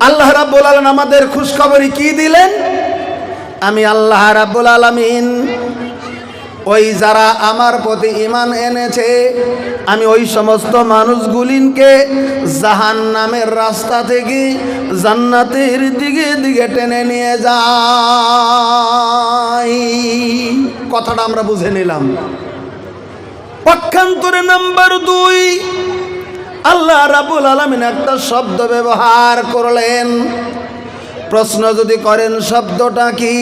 আল্লাহ রাব্বুল আলামিন আমাদের খুশখবরি কি দিলেন? আমি আল্লাহ রাব্বুল আলামিন ওই যারা আমার প্রতি ঈমান এনেছে আমি ওই সমস্ত মানুষগুলিকে জাহান্নামের রাস্তা থেকে জান্নাতের দিকে দিকে টেনে নিয়ে যাই। কথাটা আমরা বুঝে নিলাম। পক্ষান্তরে নাম্বার 2, আল্লাহ রাব্বুল আলামিন একটা শব্দ ব্যবহার করলেন। প্রশ্ন যদি করেন শব্দটা কি,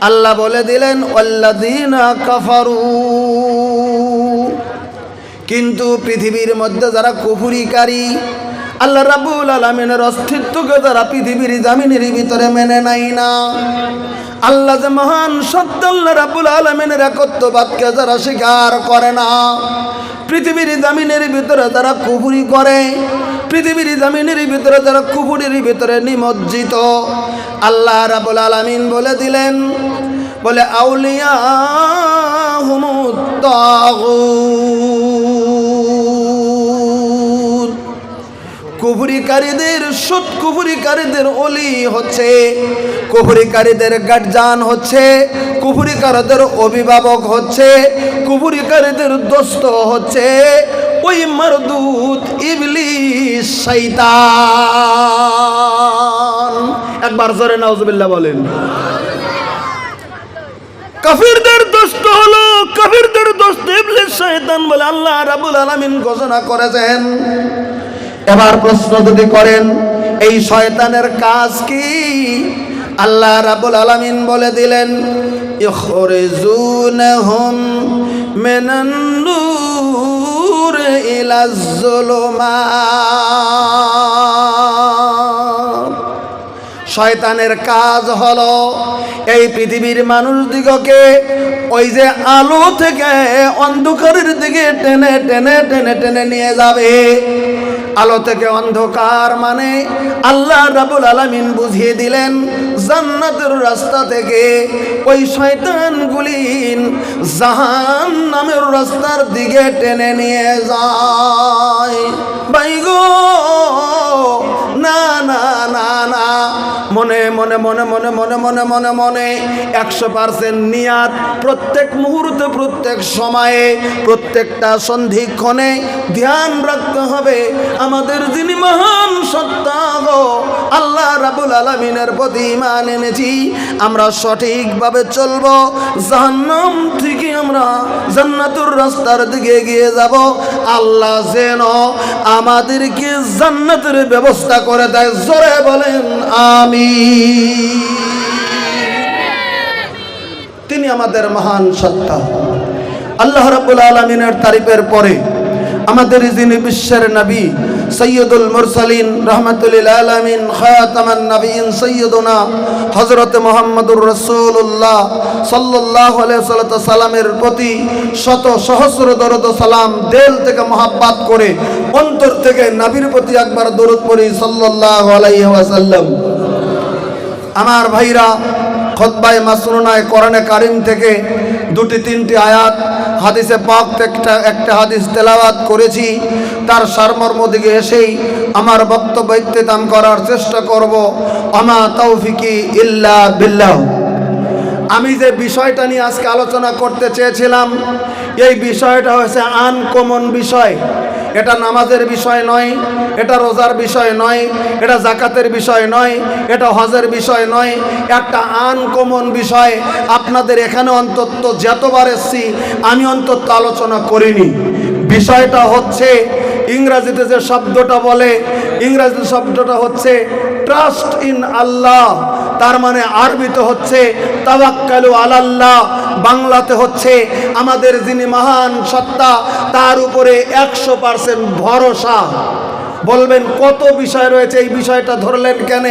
আল্লাহ বলে দিলেন ওয়াল্লাযীনা কাফারু। কিন্তু পৃথিবীর মধ্যে যারা কুফরিকারী, আল্লাহ রাব্বুল আলামিনের অস্তিত্বকে যারা পৃথিবীর জমিনের ভিতরে মেনে নেয় না, আল্লাহ যে মহান সত্য আল্লাহ রাব্বুল আলামিনের একত্ববাদকে যারা স্বীকার করে না, পৃথিবীর জমিনের ভিতরে যারা কুফরি করে, পৃথিবীর জমিনের ভিতরে যারা কুফরির ভিতরে নিমজ্জিত, আল্লাহ রাব্বুল আলামিন বলে দিলেন, বলে আউলিয়া হুমুত তাগুত। কুফরিকারীদের সুদ, কুফরিকারীদের ওলি হচ্ছে, কুফরিকারীদের গার্জিয়ান হচ্ছে, কুফরিকারীদের অভিভাবক হচ্ছে, কুফরিকারীদের দোস্ত হচ্ছে ওই মারদুদ ইবলিস শয়তান। একবার জোরে নাউজুবিল্লাহ বলেন। কাফিরদের দোস্ত হলো, কাফিরদের দোস্ত ইবলিস শয়তান বলে আল্লাহ রাব্বুল আলামিন ঘোষণা করেছেন। এবার প্রশ্ন যদি করেন এই শয়তানের কাজ কি, আল্লাহ রাব্বুল আলামিন বলে দিলেন ইখরিজুনহুম মিনান নূর ইলাজ যুলুমাত। শয়তানের কাজ হলো এই পৃথিবীর মানুষদিগকে ওই যে আলো থেকে অন্ধকারের দিকে টেনে টেনে টেনে টেনে নিয়ে যাবে। আলো থেকে অন্ধকার মানে আল্লাহ রাব্বুল আলামিন বুঝিয়ে দিলেন জান্নাতের রাস্তা থেকে ওই শয়তানগুলি জাহান্নামের রাস্তার দিকে টেনে নিয়ে যায়। ভাই গো, না না না না, মনে মনে মনে মনে মনে মনে মনে মনে 100% নিয়াত, প্রত্যেক মুহূর্তে প্রত্যেক সময়ে প্রত্যেকটা সন্ধিক্ষণে ধ্যান রাখতে হবে আমাদের যিনি মহান সত্তা গো আল্লাহ রাব্বুল আলামিনের প্রতি ঈমান এনেছি, আমরা সঠিকভাবে চলবো, জাহান্নাম থেকে আমরা জান্নাতুর রাস্তার দিকে এগিয়ে যাব। আল্লাহ যেন আমাদেরকে জান্নাতের ব্যবস্থা করে দেয়। জোরে বলেন আমিন। তিনি আমাদের মহান সত্তা। আল্লাহ রাব্বুল আলামিনের তারিফের পরে আমাদের যিনি বিশ্বের নবী সৈয়দুল মুরসালিন রাহমাতুল লিল আলামিন খাতামান নবিয়্যিন সৈয়দুনা হযরত মুহাম্মদুর রাসূলুল্লাহ সাল্লাল্লাহু আলাইহি সাল্লামের প্রতি শত সহস্র দরুদ ও সালাম দিল থেকে মহব্বত করে অন্তর থেকে নবীর প্রতি একবার দরুদ পড়ি সাল্লাল্লাহু আলাইহি ওয়াসাল্লাম। আমার ভাইরা, খুতবায়ে মাসনুনায় কোরআনে কারীম থেকে 2-3টি আয়াত, হাদিসে পাক থেকে একটা হাদিস তেলাওয়াত করেছি। তার সারমর্ম দিকে এসেই আমার বক্তব্য ইখতিতাম করার চেষ্টা করব। আমা তৌফিকি ইল্লা বিল্লাহ। আমি যে বিষয়টা নিয়ে আজকে আলোচনা করতে চেয়েছিলাম, এই বিষয়টা হচ্ছে আনকমন বিষয়। এটা নামাজের বিষয় নয়, এটা রোজার বিষয় নয়, এটা জাকাতের বিষয় নয়, এটা হজের বিষয় নয়, একটা আনকমন বিষয়। আপনাদের এখানে অন্তত যতবার এসেছি আমি অন্তত আলোচনা করিনি। বিষয়টা হচ্ছে ইংরেজিতে যে শব্দটা বলে, ইংরেজি শব্দটা হচ্ছে ট্রাস্ট ইন আল্লাহ, তার মানে আরবিতে হচ্ছে তাওয়াক্কালু আলাল্লাহ, বাংলাতে হচ্ছে আমাদের যিনি মহান সত্তা তার উপরে 100% ভরসা। বলবেন কত বিষয় রয়েছে, এই বিষয়টা ধরলেন কেন?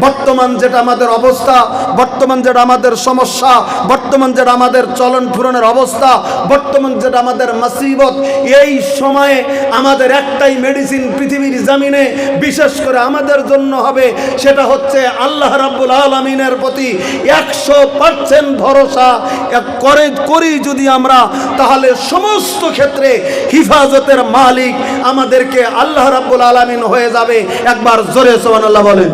বর্তমান যেটা আমাদের অবস্থা, বর্তমান যেটা আমাদের সমস্যা, বর্তমান যেটা আমাদের চলন ফুরনের অবস্থা, বর্তমান যেটা আমাদের মুসিবত, এই সময়ে আমাদের একটাই মেডিসিন পৃথিবীর জমিনে বিশেষ করে আমাদের জন্য হবে, সেটা হচ্ছে আল্লাহ রাব্বুল আলামিনের প্রতি 100% ভরসা করি যদি আমরা, তাহলে সমস্ত ক্ষেত্রে হিফাজতের মালিক আমাদেরকে আল্লাহ রাব্বুল আলামিন হয়ে যাবে। একবার জোরে সুবহানাল্লাহ বলেন।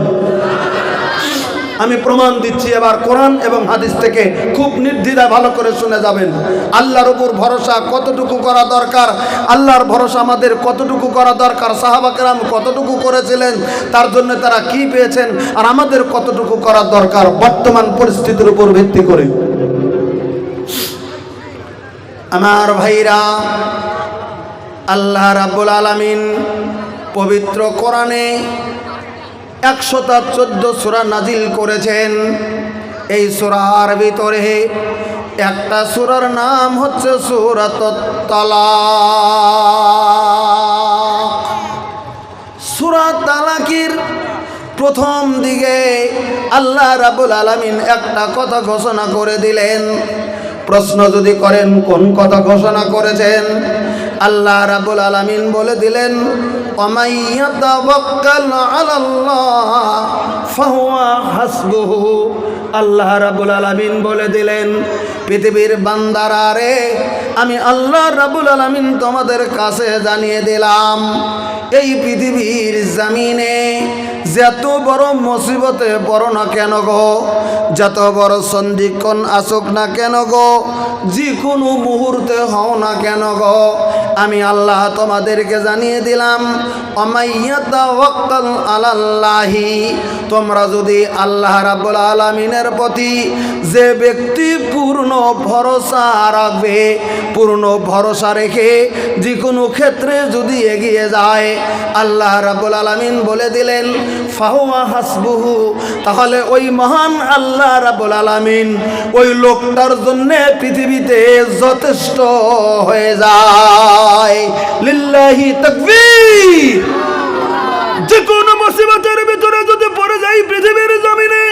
আমি প্রমাণ দিচ্ছি। এবার কোরআন এবং হাদিস থেকে খুব নির্দ্বিধায় ভালো করে শুনে যাবেন। আল্লাহর উপর ভরসা কতটুকু করা দরকার, আল্লাহর ভরসা আমাদের কতটুকু করা দরকার, সাহাবা কেরাম কতটুকু করেছিলেন, তার জন্য তারা কি পেয়েছেন, আর আমাদের কতটুকু করা দরকার বর্তমান পরিস্থিতির উপর ভিত্তি করে। আমার ভাইরা, আল্লাহ রাব্বুল আলামিন পবিত্র কোরআনে 114 সূরা নাজিল করেছেন। এই সূরার ভিতরে একটা সূরার নাম হচ্ছে সূরাতুত তালাক। সূরা তালাকের প্রথম দিকে আল্লাহ রাব্বুল আলামিন একটা কথা ঘোষণা করে দিলেন। প্রশ্ন যদি করেন কোন কথা ঘোষণা করেছেন, আল্লাহ রাব্বুল আলামিন বলে দিলেন, ওয়ামাই ইয়াতাওয়াক্কাল আলাল্লাহ ফাহুয়া হাসবুহু। আল্লাহ রাব্বুল আলামিন বলে দিলেন, পৃথিবীর বান্দারা রে, আমি আল্লাহ রাব্বুল আলামিন তোমাদের কাছে জানিয়ে দিলাম, এই পৃথিবীর জমিনে যত বড় মুসিবতে পড়ো না কেন গো, যত বড় সন্ধিক্ষণ আসুক না কেন গো, যে কোনো মুহূর্তে হও না কেন গো, আমি আল্লাহ তোমাদেরকে জানিয়ে দিলাম, ওয়ামাইয়াতাওয়াক্কাল আলাল্লাহি, তোমরা যদি আল্লাহ রাব্বুল আলামিনের প্রতি যে ব্যক্তি পূর্ণ ভরসা রাখবে, পূর্ণ ভরসা রেখে যে কোনো ক্ষেত্রে যদি এগিয়ে যায়, আল্লাহ রাব্বুল আলামিন বলে দিলেন ফাহুয়া হাসবুহু, তাহলে ওই মহান আল্লাহ রাব্বুল আলামিন ওই লোকটার জন্য পৃথিবীতে যথেষ্ট হয়ে যায়। লিল্লাহি তাকবীর। যে কোনো মুসিবতের ভিতরে যদি পড়ে যাই পৃথিবীর জমিনে,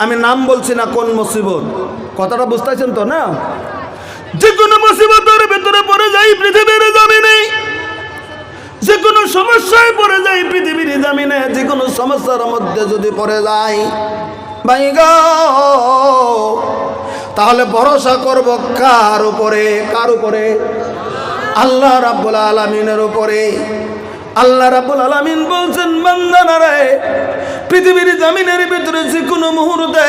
আমি নাম বলছি না কোন মুসিবত, কথাটা বুঝতেছেন তো না? যে কোনো মুসিবতের ভিতরে পড়ে যাই পৃথিবীর জমিনে, যে কোনো সমস্যায় পড়ে যাই পৃথিবীর জমিনে, যে কোনো সমস্যার মধ্যে যদি পড়ে যাই ভাই গো, তাহলে ভরসা করব কার উপরে? কার উপরে? আল্লাহ রাব্বুল আলামিনের উপরে। আল্লাহ রাব্বুল আলামিন বলছেন, বান্দারা রে, পৃথিবীর জমিনের ভিতরে যে কোনো মুহূর্তে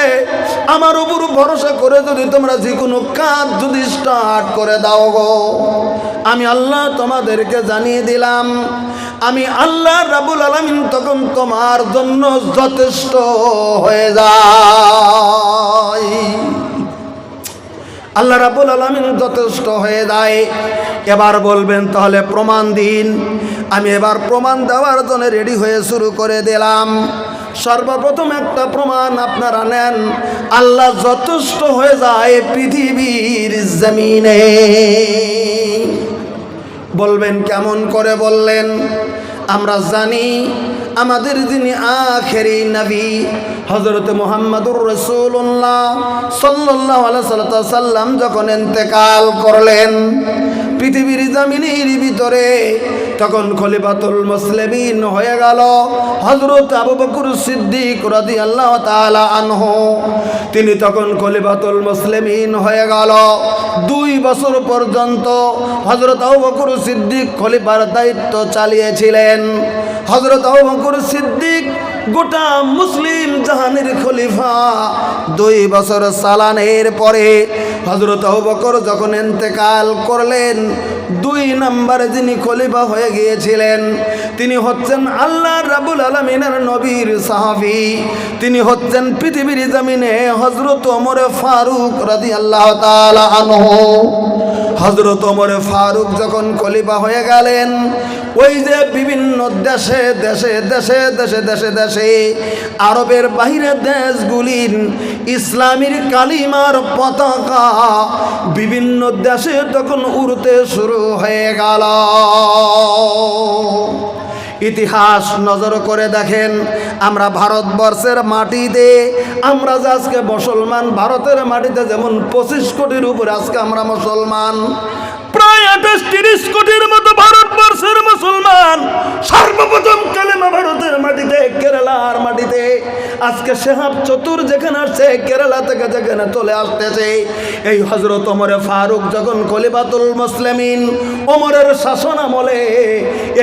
আমার উপর ভরসা করে যদি তোমরা যে কোনো কাজ যদি স্টার্ট করে দাও গো, আমি আল্লাহ তোমাদেরকে জানিয়ে দিলাম, আমি আল্লাহ রাব্বুল আলামিন তখন তোমার জন্য যথেষ্ট হয়ে যাই। আল্লাহ রাব্বুল আলামিন যথেষ্ট হয়ে যায়। এবার বলবেন তাহলে প্রমাণ দিন। আমি এবার প্রমাণ দেওয়ার জন্য রেডি হয়ে শুরু করে দিলাম। সর্বপ্রথম একটা প্রমাণ আপনারা নেন, আল্লাহ যথেষ্ট হয়ে যায় পৃথিবীর জমিনে। বলবেন কেমন করে বললেন? আমরা জানি আমাদের যিনি আখেরি নবী হযরত মুহাম্মদুর রাসূলুল্লাহ সাল্লাল্লাহু আলাইহি সাল্লাম যখন ইন্তেকাল করলেন পৃথিবীর জমিনের ভিতরে, তখন খলিফাতুল মুসলিমিন হয়ে গেল হযরত আবু বকর সিদ্দিক রাদিয়াল্লাহু তাআলা আনহু। তিনি তখন খলিফাতুল মুসলিমিন হয়ে গেল। 2 বছর পর্যন্ত হযরত আবু বকর সিদ্দিক খলিফার দায়িত্ব চালিয়েছিলেন। হযরত আবু বকর সিদ্দিক গোটা মুসলিম জাহানের খলিফা। 2 বছর চালানের পরে হযরত আবু বকর যখন ইন্তেকাল করলেন, 2 নম্বরে যিনি খলিফা হয়ে গিয়েছিলেন তিনি হচ্ছেন আল্লাহ রাব্বুল আলামিনের নবীর সাহাবী। তিনি হচ্ছেন পৃথিবীর জমিনে হযরত ওমর ফারুক রাদিয়াল্লাহু তাআলা আনহু। হযরত ওমর ফারুক যখন খলিফা হয়ে গেলেন, ওই যে বিভিন্ন দেশে দেশে দেশে দেশে দেশে দেশে আরবের বাহিরে দেশগুলির ইসলামের কালিমার পতাকা বিভিন্ন দেশে তখন উড়তে শুরু হয়ে গেল। ইতিহাস নজর করে দেখেন, আমরা ভারতবর্ষের মাটিতে আমরা যে আজকে মুসলমান, ভারতের মাটিতে যেমন 25 কোটির উপরে আজকে আমরা মুসলমান, প্রায় 28-30 কোটির মতো ভারতবর্ষের মুসলমান। সর্বপ্রথম কালেমা ভারতের মাটিতে, কেরালার মাটিতে আজকে শেহাব চতুর যেখানে আসছে, কেরালা থেকে যেখানে চলে আসতেছে, এই হযরত ওমর ফারুক যখন খলিফাতুল মুসলিমিন ওমরের শাসন আমলে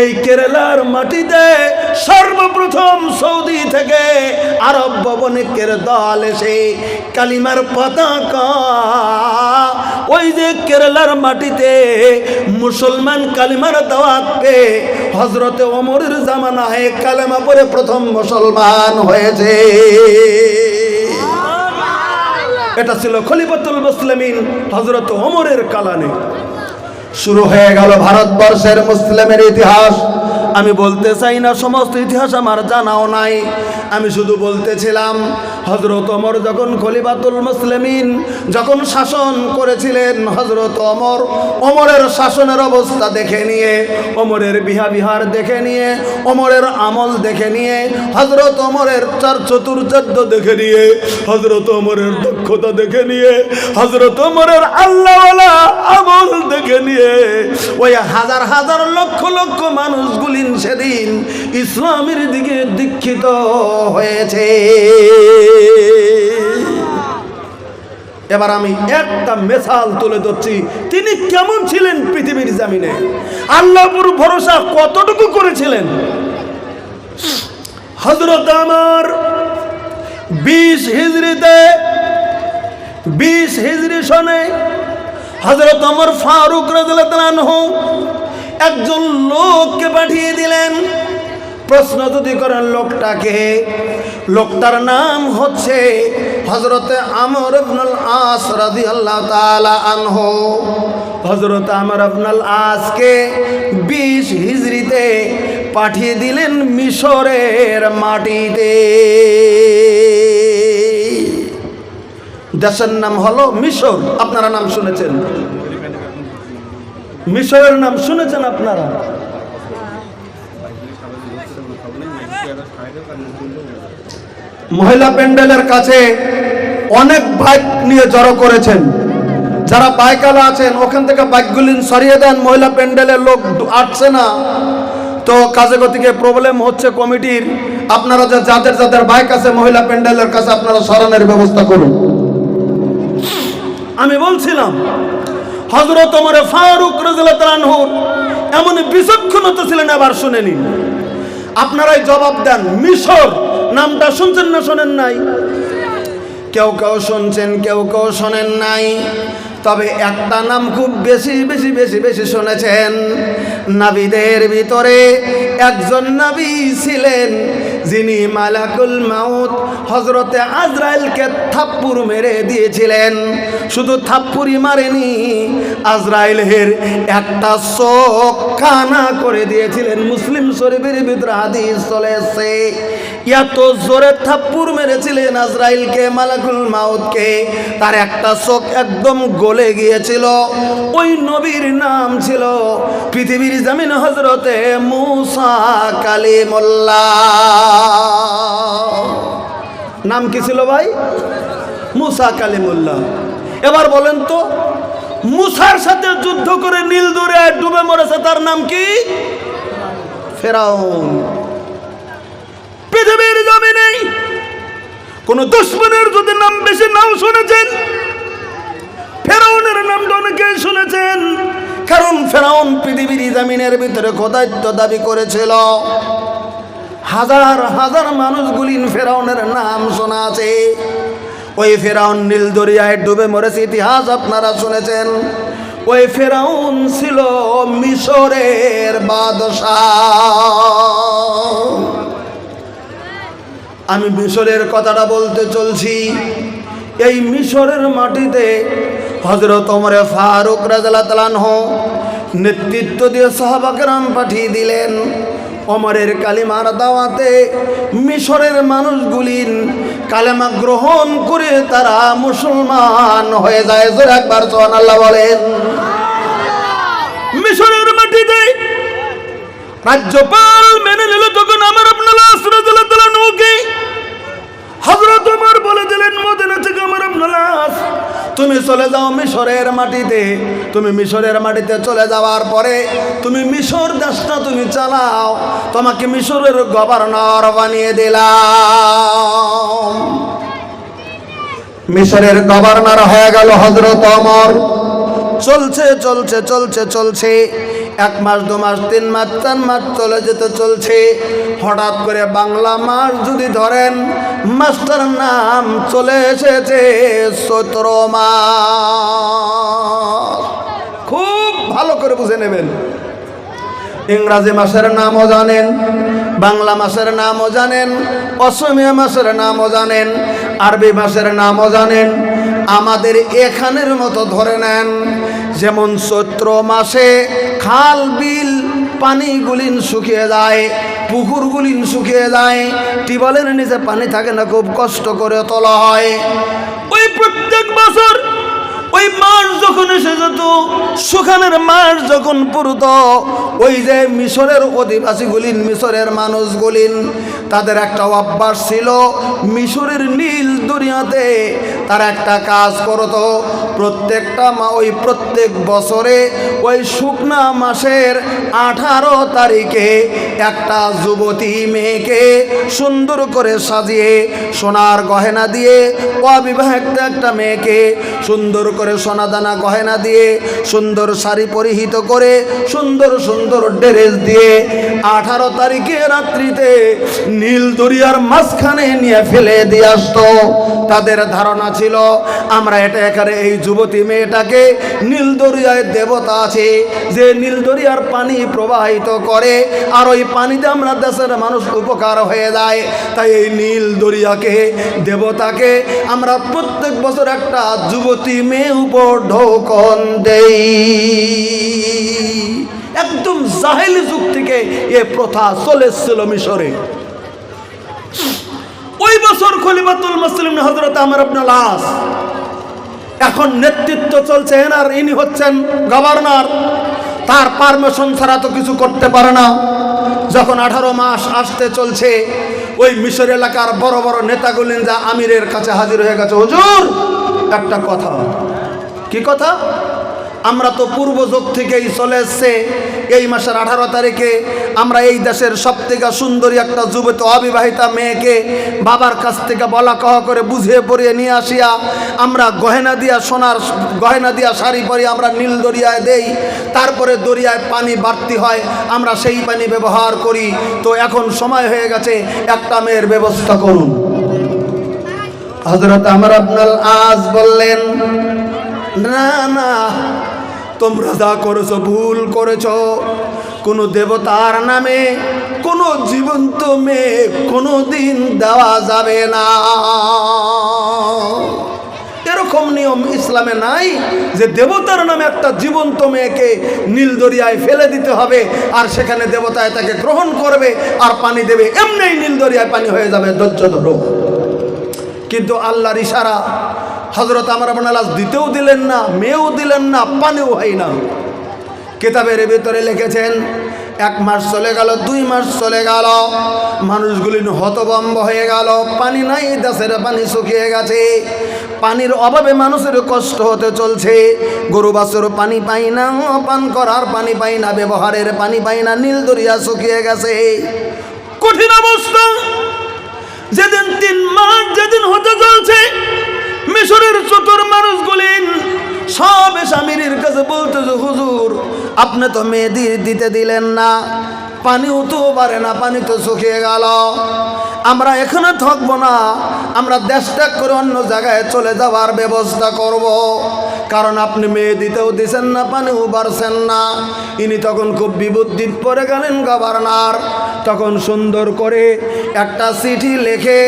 এই কেরালার মাটিতে সর্বপ্রথম সৌদি থেকে আরব বণিকের দল এসে কালিমার পতাকা ওই যে কেরালার মাটিতে মুসলমান কালিমার দাওয়াত পেয়ে হযরতে ওমরের জামানায় কালেমা পড়ে প্রথম মুসলমান হয়েছে। এটা ছিল খলিফাতুল মুসলিমিন হযরত ওমরের কালানে। শুরু হয়ে গেল ভারতবর্ষের মুসলিমের ইতিহাস। আমি বলতে চাই না সমস্ত ইতিহাস, আমার জানাও নাই। আমি শুধু বলতেছিলাম হযরত ওমর যখন খলিফাতুল মুসলিমিন যখন শাসন করেছিলেন, হযরত ওমরের শাসনের অবস্থা দেখে নিয়ে, ওমরের বিহার দেখে নিয়ে, ওমরের আমল দেখে নিয়ে, হযরত ওমরের চতুর্চর্য দেখে নিয়ে, হযরত ওমরের দক্ষতা দেখে নিয়ে, হযরত ওমরের আল্লাহওয়ালা আমল দেখে নিয়ে ওই হাজার হাজার লক্ষ লক্ষ মানুষগুলি সেদিন ইসলামের দিকে দীক্ষিত হয়েছে। এবার আমি একটা মিসাল তুলে ধরছি, তিনি কেমন ছিলেন পৃথিবীর জমিনে, আল্লাহর ভরসা কতটুকু করেছিলেন। হযরত আমার 20 হিজরি সনে হযরত ওমর ফারুক রাদিয়াল্লাহু আনহু একজন লোককে পাঠিয়ে দিলেন। প্রশ্ন যদি করেন লোকটাকে, লোকটার নাম হচ্ছে হযরতে আমর ইবনুল আস রাদিয়াল্লাহু তাআলা আনহু। হযরত আমর ইবনুল আসকে 20 হিজরিতে পাঠিয়ে দিলেন মিশরের মাটিতে। দেশের নাম হলো মিশর। আপনারা নাম শুনেছেন, মিশরের নাম শুনেছেন আপনারা? মহিলা প্যান্ডেলের কাছে অনেক বাইক নিয়ে জড়ো করেছেন। যারা বাইকালা আছেন ওখান থেকে বাইকগুলি সরিয়ে দেন, মহিলা প্যান্ডেলের লোক আসছে না। তো কাজে গতিকে প্রবলেম হচ্ছে কমিটির। আপনারা যাদের যাদের বাইক আছে মহিলা প্যান্ডেলের কাছে আপনারা সরানোর ব্যবস্থা করুন। আমি বলছিলাম হযরত ওমর ফারুক রাদিয়াল্লাহু আনহুর এমন বিচক্ষণতা ছিলেন। আবার শুনে নিন, আপনারাই জবাব দেন। মিশর নামটা শুনছেন না শোনেন নাই? কেউ কেউ শুনছেন, কেউ কেউ শোনেন নাই। তবে একটা নাম খুব বেশি বেশি বেশি বেশি শুনেছেন। নবীদের ভিতরে একজন নবী ছিলেন যিনি মালাকুল মাউত হযরতে আজরাইলকে থাপ্পড় মেরে দিয়েছিলেন। শুধু থাপ্পড়ই মারেনি, আজরাইলের একটা চোখ কানা করে দিয়েছিলেন। মুসলিম শরীফের ভিতরে হাদিস চলে এসেছে, এত জোরে থাপ্পড় মেরেছিলেন আজরাইলকে, মালাকুল মাউতকে, তার একটা চোখ একদম গলে গিয়েছিল। ওই নবীর নাম ছিল পৃথিবীর জমিনে হযরতে মুসা কালিমুল্লাহ। নাম কি ছিল ভাই? মুসা কালিমুল্লাহ। এবার বলেন তো, মুসার সাথে যুদ্ধ করে নীল দরিয়ায় ডুবে মরেছে, তার নাম কি? ফেরাউন। পৃথিবীর জমিনে কোন দুশমনের যদি নাম বেশি নাম শুনেছেন, ফেরাউনের নামটা অনেকেই শুনেছেন। কারণ ফেরাউন পৃথিবীর জমিনের ভিতরে খোদাইত্ব দাবি করেছিল। হাজার হাজার মানুষগুলি ফেরাউনের নাম শোনা আছে। ওই ফেরাউন নীল দরিয়ায় ডুবে মরেছে, ইতিহাস আপনারা শুনেছেন। ওই ফেরাউন ছিল মিশরের বাদশাহ। আমি মিশরের কথাটা বলতে চলছি। এই মিশরের মাটিতে হযরত ওমর ফারুক রাদিয়াল্লাহু তাআলা আনহু নেতৃত্ব দিয়ে সাহাবা কেরাম পাঠিয়ে দিলেন। ওমরের কালিমার দাওয়াতে মিশরের মানুষগুলি কালেমা গ্রহণ করে তারা মুসলমান হয়ে যায়। জোরে একবার সুবহানাল্লাহ বলেন। মিশরের মাটিতে রাজ্যপাল মেনে নিল তখন আমর ইবনুল আস রাদিয়াল্লাহু তাআলা আনহুকে হযরত ওমর বলে দিলেন, মদিনা থেকে আমর ইবনুল আস, তুমি চলে যাও মিশরের মাটিতে। তুমি মিশরের মাটিতে চলে যাওয়ার পরে তুমি মিশর দেশটা তুমি চালাও, তোমাকে মিশরের গভর্নর বানিয়ে দিলাম। মিশরের গভর্নর হয়ে গেল হযরত ওমর। চলছে চলছে চলছে চলছে, 1 মাস 2 মাস 3 মাস 4 মাস চলে যেতে চলছে। হঠাৎ করে বাংলা মাস যদি ধরেন, মাসটার নাম চলে এসেছে চৈত্র মাস। খুব ভালো করে বুঝে নেবেন। ইংরাজি মাসের নামও জানেন, বাংলা মাসের নামও জানেন, অসমীয়া মাসের নামও জানেন, আরবি মাসের নামও জানেন। আমাদের এখানের মতো ধরে নেন, যেমন চৈত্র মাসে খাল বিল পানিগুলিন শুকিয়ে যায়, পুকুরগুলিন শুকিয়ে যায়, টিউবওয়েলের নিচে পানি থাকে না, খুব কষ্ট করে তোলা হয়। ওই প্রত্যেক বছর ওই মাস যখন এসে যেত, সুখানের মাস যখন পুরত, ওই যে মিশরের অধিবাসীগুলিন, মিশরের মানুষগুলিন, তাদের একটা অভ্যাস ছিল, মিশরের নীল দুনিয়াতে তারা একটা কাজ করত। প্রত্যেকটা ওই প্রত্যেক বছরে ওই শুকনা মাসের 18 তারিখে একটা যুবতী মেয়েকে সুন্দর করে সাজিয়ে সোনার গয়না দিয়ে, অবিবাহিত একটা মেয়েকে সুন্দর করে সোনা দানা গয়না দিয়ে, সুন্দর শাড়ি পরিহিত করে, সুন্দর সুন্দর ড্রেস দিয়ে 18 তারিখে রাত্রিতে নীল দরিয়ার মাঝখানে নিয়ে ফেলে দিয়ে আসতো। তাদের ধারণা ছিল আমরা এটা এখানে এই যুবতী মেয়েটাকে, নীল দরিয়ায় দেবতা আছে যে নীল দরিয়ার পানি প্রবাহিত করে, আর ওই পানিতে আমরা দেশের মানুষ উপকার হয়ে যায়, তাই এই নীল দরিয়াকে, দেবতাকে আমরা প্রত্যেক বছর একটা যুবতী মেয়ে উপর ঢোকন দেই। একদম জাহেলি যুগ থেকে এ প্রথা চলে এসেছিল মিশরে। ওই বছর খলিফাতুল মুসলিমিন হযরত আমর ইবনে আল-আস এখন নেতৃত্ব চলছে, আর ইনি হচ্ছেন গভর্নর। তার পারমিশন ছাড়া তো কিছু করতে পারে না। যখন 18 মাস আসতে চলছে, ওই মিশর এলাকার বড় বড় নেতাগুলিন যা আমিরের কাছে হাজির হয়ে গেছে, হুজুর একটা কথা। কি কথা? আমরা তো পূর্ব যুগ থেকেই চলে এসছে, এই মাসের 18 তারিখে আমরা এই দেশের সবথেকে সুন্দরী একটা যুবতী অবিবাহিতা মেয়েকে বাবার কাছ থেকে বলা কহ করে বুঝিয়ে পড়িয়ে নিয়ে আসিয়া আমরা গয়না দিয়া, সোনার গয়না দিয়া শাড়ি পরিয়ে আমরা নীল দরিয়ায় দেই। তারপরে দরিয়ায় পানি বাড়তি হয়, আমরা সেই পানি ব্যবহার করি। তো এখন সময় হয়ে গেছে, একটা মেয়ের ব্যবস্থা করুন। হযরত আমর ইবনে আল-আস বললেন, না না, তোমরা যা করেছো ভুল করেছো। কোনো দেবতার নামে কোনো জীবন্ত মেয়ে কোনো দিন দেওয়া যাবে না। এরকম নিয়ম ইসলামে নাই যে দেবতার নামে একটা জীবন্ত মেয়েকে নীল দরিয়ায় ফেলে দিতে হবে, আর সেখানে দেবতায় তাকে গ্রহণ করবে আর পানি দেবে, এমনি নীল দরিয়ায় পানি হয়ে যাবে, ধৈর্য ধরো। কিন্তু আল্লাহর ইশারা, হযরত আমর ইবনে আল-আস দিতেও দিলেন না, মেয়েও দিলেন না, পানিও হয় না। কিতাবের ভিতরে লিখেছেন 1 মাস চলে গেল, 2 মাস চলে গেল, মানুষগুলি হতভম্ব হয়ে গেল। পানি নাই, দেশের পানি শুকিয়ে গেছে। পানির অভাবে মানুষের কষ্ট হতে চলছে। গরু বাছুর পানি পাই না, পান করার পানি পাই না, ব্যবহারের পানি পাই না, নীল দরিয়া শুকিয়ে গেছে। কঠিন অবস্থা। যেদিন 3 মাস যেদিন হতে চলছে, মিশরের চতুর মানুষগুলি সব আমিরের কাছে বলতেছে, হুজুর আপনি তো মেয়ে দিতে দিলেন না, পানিও তো পারে না, পানি তো শুকিয়ে গেল, আমরা এখানে থাকবো না, আমরা দেশ ত্যাগ করে অন্য জায়গায় চলে যাওয়ার ব্যবস্থা করব। কারণ আপনি মেয়ে দিতেও দিছেন না, পানিও পারছেন না। ইনি তখন খুব বিপত্তিত পড়ে গেলেন গভর্নর। তখন সুন্দর করে একটা চিঠি লিখে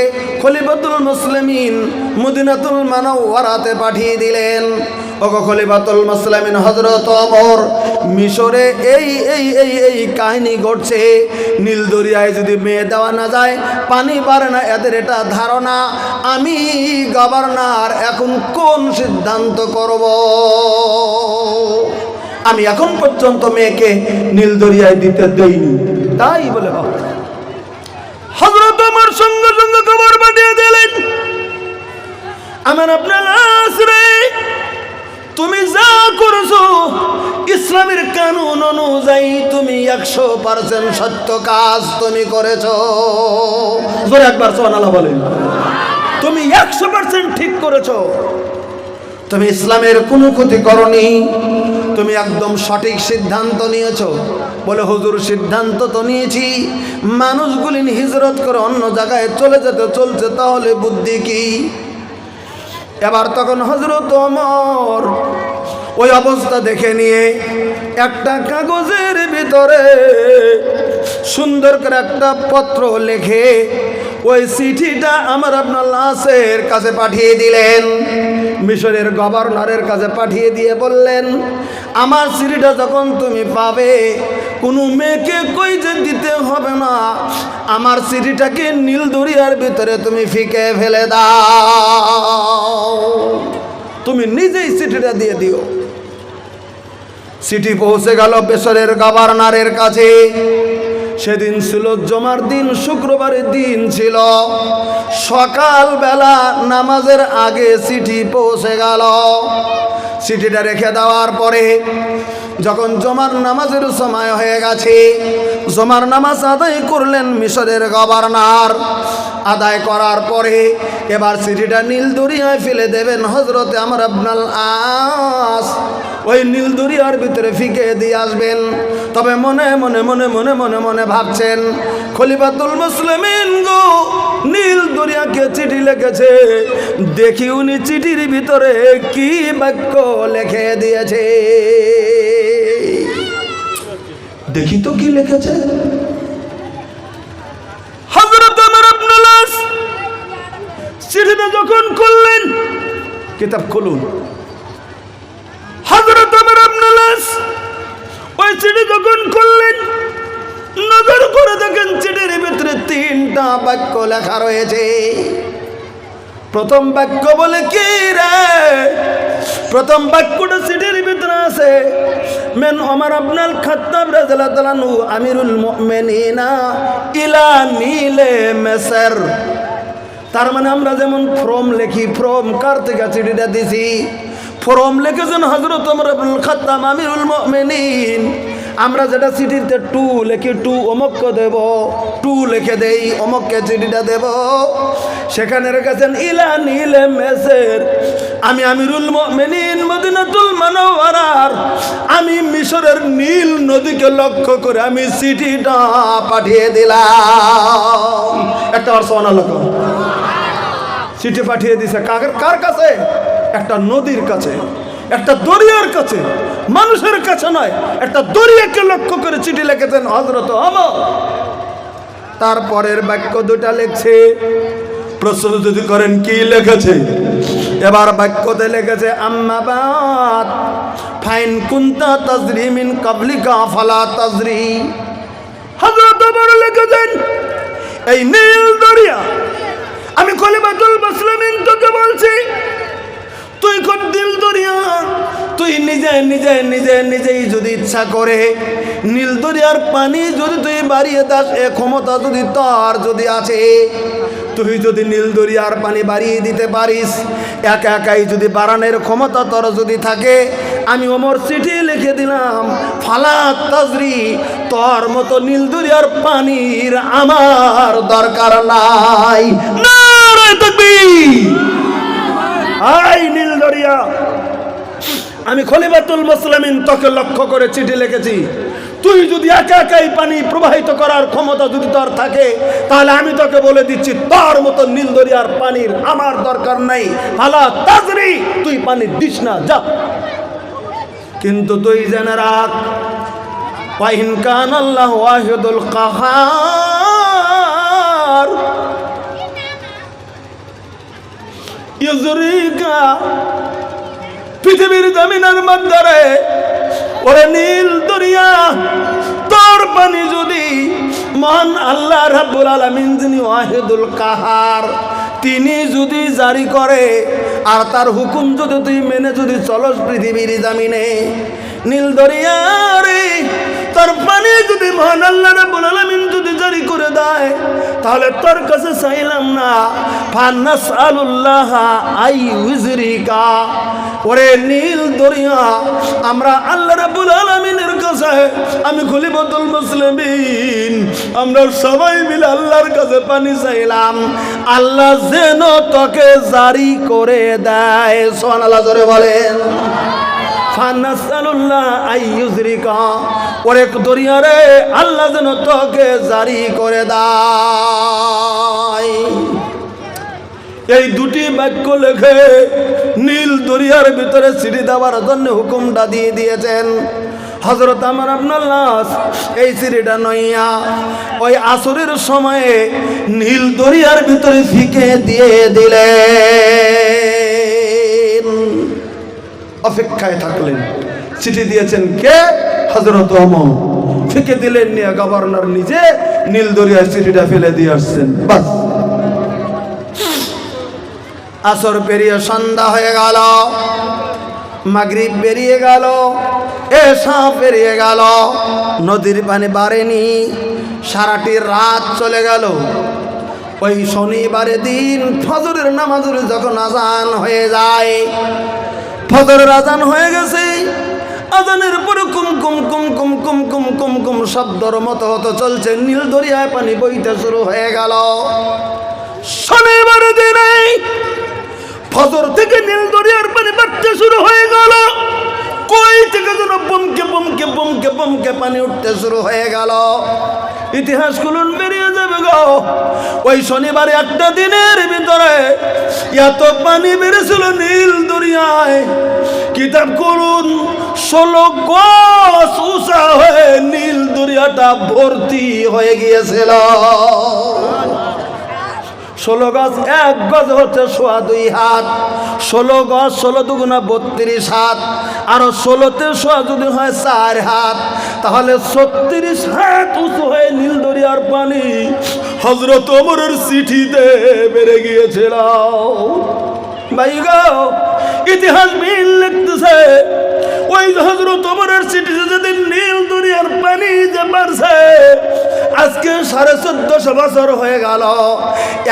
খলিফাতুল মুসলিমিন মদিনাতুল মুনাওয়ারাতে পাঠিয়ে দিলেন। ওগো খলিফাতুল মুসলিমিন হযরত ওমর, মিশরে এই এই এই এই কাহিনী ঘটছে। নীল দরিয়ায় যদি মেয়ে দেওয়া না যায়, পানি পারে না, এদের এটা ধারণা। আমি গভর্নর এখন কোন সিদ্ধান্ত করব? আমি এখন পর্যন্ত মেয়েকে নীল দরিয়ায় দিতে দেইনি। তাই বলে হযরত ওমর সঙ্গে সঙ্গে খবর পাঠিয়ে দিলেন, আমার আপনার আসরে কানুন অনুযায়ী তুমি 100% সত্য কাজ তুমি করেছো। জোরে একবার সুবহানাল্লাহ বলেন। তুমি 100% ঠিক করেছো। তুমি ইসলামের কোনো ক্ষতি করনি, তুমি একদম সঠিক সিদ্ধান্ত নিয়েছো। বলে হুজুর সিদ্ধান্ত তো নিয়েছি, মানুষগুলি হিজরত করে অন্য জায়গায় চলে যেতে চলছে, তাহলে বুদ্ধি কি? এবার তখন হযরত ওমর ওই অবস্থা দেখে নিয়ে একটা কাগজের ভিতরে সুন্দর করে একটা পত্র লিখে ওই চিঠিটা আমার আপনার লাশের কাছে পাঠিয়ে দিলেন। মিশরের গভর্নরের কাছে পাঠিয়ে দিয়ে বললেন, আমার চিঠিটা যখন তুমি পাবে, কোনো মেয়েকে কই যে দিতে হবে না, আমার চিঠিটাকে নীল দরিয়ার ভিতরে তুমি ফিকে ফেলে দাও, তুমি নিজেই চিঠিটা দিয়ে দিও। চিঠি পৌঁছে গেল মিশরের গভর্নরের কাছে। সেদিন ছিল জুমার দিন, শুক্রবারের দিন ছিল। সকালবেলা নামাজের আগে চিঠি পৌঁছে গেল। চিঠিটা রেখে দেওয়ার পরে যখন জুমার নামাজের সময় হয়ে গেছে, জুমার নামাজ আদায় করলেন মিশরের গভর্নর। আদায় করার পরে এবার চিঠিটা নীল দরিয়ায় ফেলে দেবেন হযরতে আমর ইবনুল আস। ওই নীল দরিয়ার ভিতরে ফিকে দিয়ে আসবেন। তবে মনে মনে মনে মনে মনে মনে ভাবছেন, খলিফাতুল মুসলিমিন গো, নীল দরিয়াকে চিঠি লিখেছে, দেখি উনি চিঠির ভিতরে কি বাক্য লিখে দিয়েছে, দেখি তো কি লিখেছে। হযরত ওমর ইবনুল আস চিঠিটা যখন খুললেন, কিতাব খুলুন, হযরত ওমর ইবনুল আস ওই চিঠি যখন খুললেন, নজর করে দেখেন চিঠির ভিতরে 3টা বাক্য লেখা রয়েছে। প্রথম বাক্য বলে কি রে? প্রথম বাক্যটা চিঠির ভিতরে আছে, মেন ওমর ইবনুল খাত্তাব রাদিয়াল্লাহু আনহু আমিরুল মুমিনিনা ইলা নীলে মিসর। তার মানে আমরা যেমন ফ্রম লিখি, ফ্রম কার থেকে চিঠিটা দিছি, ফ্রম লিখেছেন হযরত ওমর ইবনুল খাত্তাব আমিরুল মুমিনিন। আমরা যেটা চিঠিতে টু লিখি, টু অমুককে দেব, টু লিখে দেই অমুককে চিঠিটা দেব, সেখানে রেখেছেন ইলা নীলে মিসর। আমি আমিরুল মুমিনিন মদিনাতুল মুনাওয়ারার, আমি মিশরের নীল নদীকে লক্ষ্য করে আমি চিঠিটা পাঠিয়ে দিলাম। একটা সুবহানাল্লাহ, চিঠি পাঠিয়ে দিছে কার কাছে? একটা নদীর কাছে, একটা দরিয়ার কাছে, মানুষের কাছে নয়, একটা দরিয়াকে লক্ষ্য করে চিঠি লিখেছেন হযরত ওমর। তারপরের বাক্য দুটা লিখছে, প্রশ্ন যদি করেন কি লিখেছে, এবার বাক্যতে লিখেছে আম্মা বাদ ফাইন কুনতা তাজরি মিন ক্বাবলিকা ফালা তাজরি। হযরত ওমর লিখেছেন, এই নীল দরিয়া, আমি খলিফাতুল মুসলিমিন তোকে বলছি, তুই কোন নীল দরিয়া, তুই নিজে নিজে নিজে নিজেই যদি ইচ্ছা করে নীল দরিয়ার পানি যদি তুই বাড়িয়ে দাস, এ ক্ষমতা যদি তোর যদি আছে, তুই যদি নীল দরিয়ার পানি বাড়িয়ে দিতে পারিস, একা একাই যদি বাড়ানোর ক্ষমতা তোর যদি থাকে, আমি ওমর চিঠি লিখে দিলাম, ফালা তাজরি, তোর মতো নীল দরিয়ার পানির আমার দরকার নাই। নারে তাকবীর! আই নীল দরিয়া, আমি খলিফাতুল মুসলিমিন তোকে লক্ষ্য করে চিঠি লিখেছি, তুই যদি একা একাই পানি প্রবাহিত করার ক্ষমতা যদি তোর থাকে, তাহলে আমি তোকে বলে দিচ্ছি, তোর মতো নীল দরিয়ার পানির আমার দরকার নাই, ফালা তাজরি, তুই পানি দিস না, যা। কিন্তু তুই জেনে রাখ, ওয়াইন কানাল্লাহু ওয়াহিদুল কাহার ইউজরিকা, পৃথিবীর জমিনের মধ্যে ওরে নীল দরিয়া, তোর পানি যদি মহান আল্লাহ রাব্বুল আলামিন যিনি ওয়াহিদুল কাহার, তিনি যদি জারি করে আর তার হুকুম যদি তুই মেনে যদি চলস পৃথিবীর জমিনে, নীল দরিয়া রে, তোর পানি যদি মহান আল্লাহ রাব্বুল আলামিন যদি জারি করে দেয়, তাহলে তোর কাছে চাইলাম না ফানাসআলুল্লাহ আইয়ুজরিকা। ওরে নীল দরিয়া, আমরা আল্লাহ রাব্বুল আলামিনের কাছে, আমি খলিফাতুল মুসলিমিন, আমরা সবাই মিলে আল্লাহর কাছে পানি চাইলাম, আল্লাহ যেন তোকে জারি করে দেয়। সুবহানাল্লাহ, জোরে বলেন। ফানাসআলুল্লাহ আইয়ুজরিকা, ওরে দরিয়া রে, আল্লাহ যেন তোকে জারি করে দেয়। এই দুটি বাক্য লেখে নীল দরিয়ার ভিতরে সিঁড়ি দেওয়ার জন্য হুকুমটা দিয়ে দিয়েছেন হযরত আমর ইবনুল আস। এই সিঁড়িটা নইয়া ওই আসরের সময়ে নীল দরিয়ার ভিতরে ফিকে দিয়ে দিলেন। অপেক্ষায় থাকলেন। চিঠি দিয়েছেন কে? হযরত ওমর। ফিকে দিলেন, নিয়ে গভর্নর নিজে নীল দরিয়ার চিঠিটা ফেলে দিয়ে আসছেন। বাস, আসর পেরিয়ে সন্ধ্যা হয়ে গেল, মাগরিব পেরিয়ে গেল, এশা পেরিয়ে গেল, নদীর পানি বাড়েনি, সারাটি রাত চলে গেল। ওই শনিবারের দিন ফজরের নামাজের যখন আজান হয়ে যায়, ফজরের আজান হয়ে গেছে, আজানের পরে কুম কুম কুম কুম কুম কুম কুম কুম শব্দর মতো হতো চলছে, নীল দরিয়ায় পানি বইতে শুরু হয়ে গেল। শনিবারের দিনে ফজর থেকে নীল দরিয়ার পানি বাড়তে শুরু হয়ে গেল। কই থেকে যেন বমকে বমকে বমকে বমকে পানি উঠতে শুরু হয়ে গেল। ইতিহাস খুলুন, বেরিয়ে যাবে গো। ওই শনিবারে একটা দিনের ভিতরে এত পানি বেড়েছিল নীল দরিয়ায়, কিতাব করুন 16 গজ উঁচা হয়ে নীল দরিয়াটা ভর্তি হয়ে গিয়েছিল। 16 গজ, 1 গজ হচ্ছে 2.25 হাত, 16 গজ 16 দুগুণা 32 হাত, আরো 16তে সোয়া যদি হয় 4 হাত, তাহলে 36 হাত উঁচু হয়ে নীল দরিয়ার পানি হযরত ওমরের চিঠিতে বেড়ে গিয়েছিল। ভাই গো, ইতিহাস বিল লিখতেছে ওই হযরত ওমরের চিঠিতে যেদিন নীল দরিয়ার পানি যে বাড়ছে, আজকে 1450 বছর হয়ে গেল,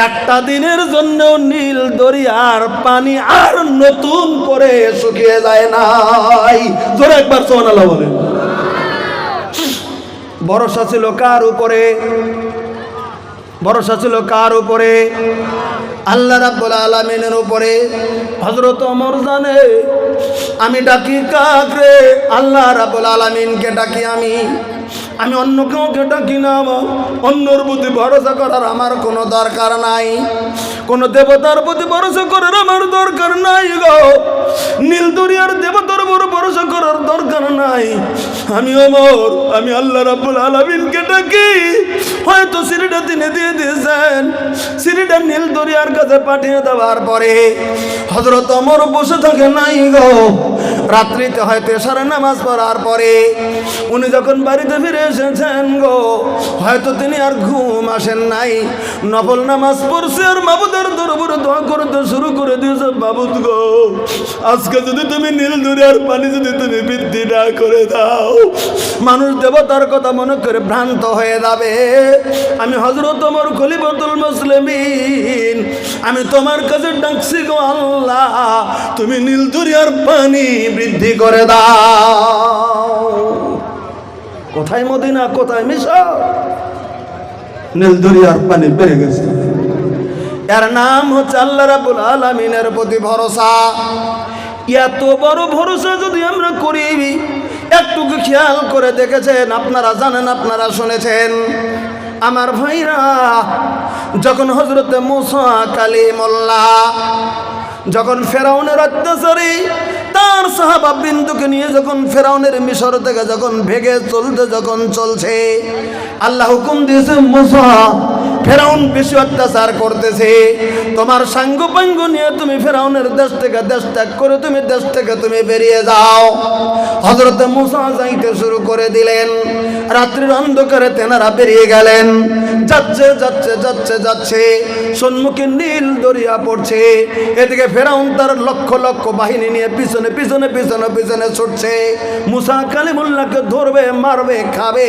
একটা দিনের জন্য নীল দরিয়ার পানি আর নতুন করে শুকিয়ে যায় নাই। জোরে একবার সুবহানাল্লাহ বলেন। ভরসা ছিল কার উপরে? ভরসা ছিল কার উপরে? আল্লাহ রাব্বুল আলামিনের উপরে। হযরত ওমর জানে আমি ডাকি কাকে? আল্লাহ রাব্বুল আলামিনকে ডাকি আমি অন্য কাউকে ডাকি না। অন্যর প্রতি ভরসা করার আমার কোনো দরকার নাই, কোনো দেবতার প্রতি ভরসা করার আমার দরকার নাই গো। নীল দরিয়ার দেবতার উপর ভরসা করার দরকার নাই। আমি ওমর, আমি আল্লাহ রাব্বুল আলামিনকে ডাকি। হয়তো সিঁড়িটা তিনি দিয়ে দিয়েছেন, সিঁড়িটা নীল দরিয়ার কাছে পাঠিয়ে দেওয়ার পরে হযরত ওমর বসে থাকে নাই গো। রাত্রিতে হয়তো এশারের নামাজ পড়ার পরে উনি যখন বাড়িতে ফিরে এসেছেন গো, হয়তো তিনি আর ঘুম আসেন নাই, নফল নামাজ পড়ছে আর মাবুদের দরবারে দোয়া করতে শুরু করে দিয়েছে। মাবুদ গো, আজকে যদি তুমি নীল দরিয়ার পানি যদি তুমি বৃদ্ধি না করে দাও, মানুষ দেবতার কথা মনে করে ভ্রান্ত হয়ে যাবে। আমি হযরত ওমর খলিফাতুল মুসলিমিন, আমি তোমার কাছে ডাকছি গো আল্লাহ, তুমি নীল দরিয়ার পানি বৃদ্ধি করে দাও। কোথায় মদিনা, কোথায় মিশর? নীল দরিয়ার পানি বেড়ে গেছে। এর নাম হচ্ছে আল্লাহ রাব্বুল আলামিনের প্রতি ভরসা। এত বড় ভরসা যদি আমরা করি, একটু খেয়াল করে দেখেছেন, আপনারা জানেন, আপনারা শুনেছেন আমার ভাইরা, যখন হযরতে মুসা কালিমুল্লাহ যখন ফেরাউনের অত্যাচারী তার সাহাবা বিন্দুকে নিয়ে যখন ফেরাউনের মিশর থেকে যখন ভেগে যখন চলছে, আল্লাহ হুকুম দিয়েছে মুসা, ফেরাউন বেশি অত্যাচার করতেছে, তোমার সাঙ্গ পাঙ্গ নিয়ে তুমি ফেরাউনের দেশ থেকে দেশ ত্যাগ করে তুমি দেশ থেকে তুমি বেরিয়ে যাও। হযরতে মুসা যাইতে শুরু করে দিলেন। রাত্রির অন্ধকারে তেনারা বেরিয়ে গেলেন। যাচ্ছে যাচ্ছে যাচ্ছে যাচ্ছে, সম্মুখে নীল দরিয়া পড়ছে, এদিকে ফেরাউন তার লক্ষ লক্ষ বাহিনী নিয়ে পিছনে পিছনে পিছনে পিছনে ছুটছে। মুসা কালিমুল্লাহকে ধরবে, মারবে, খাবে,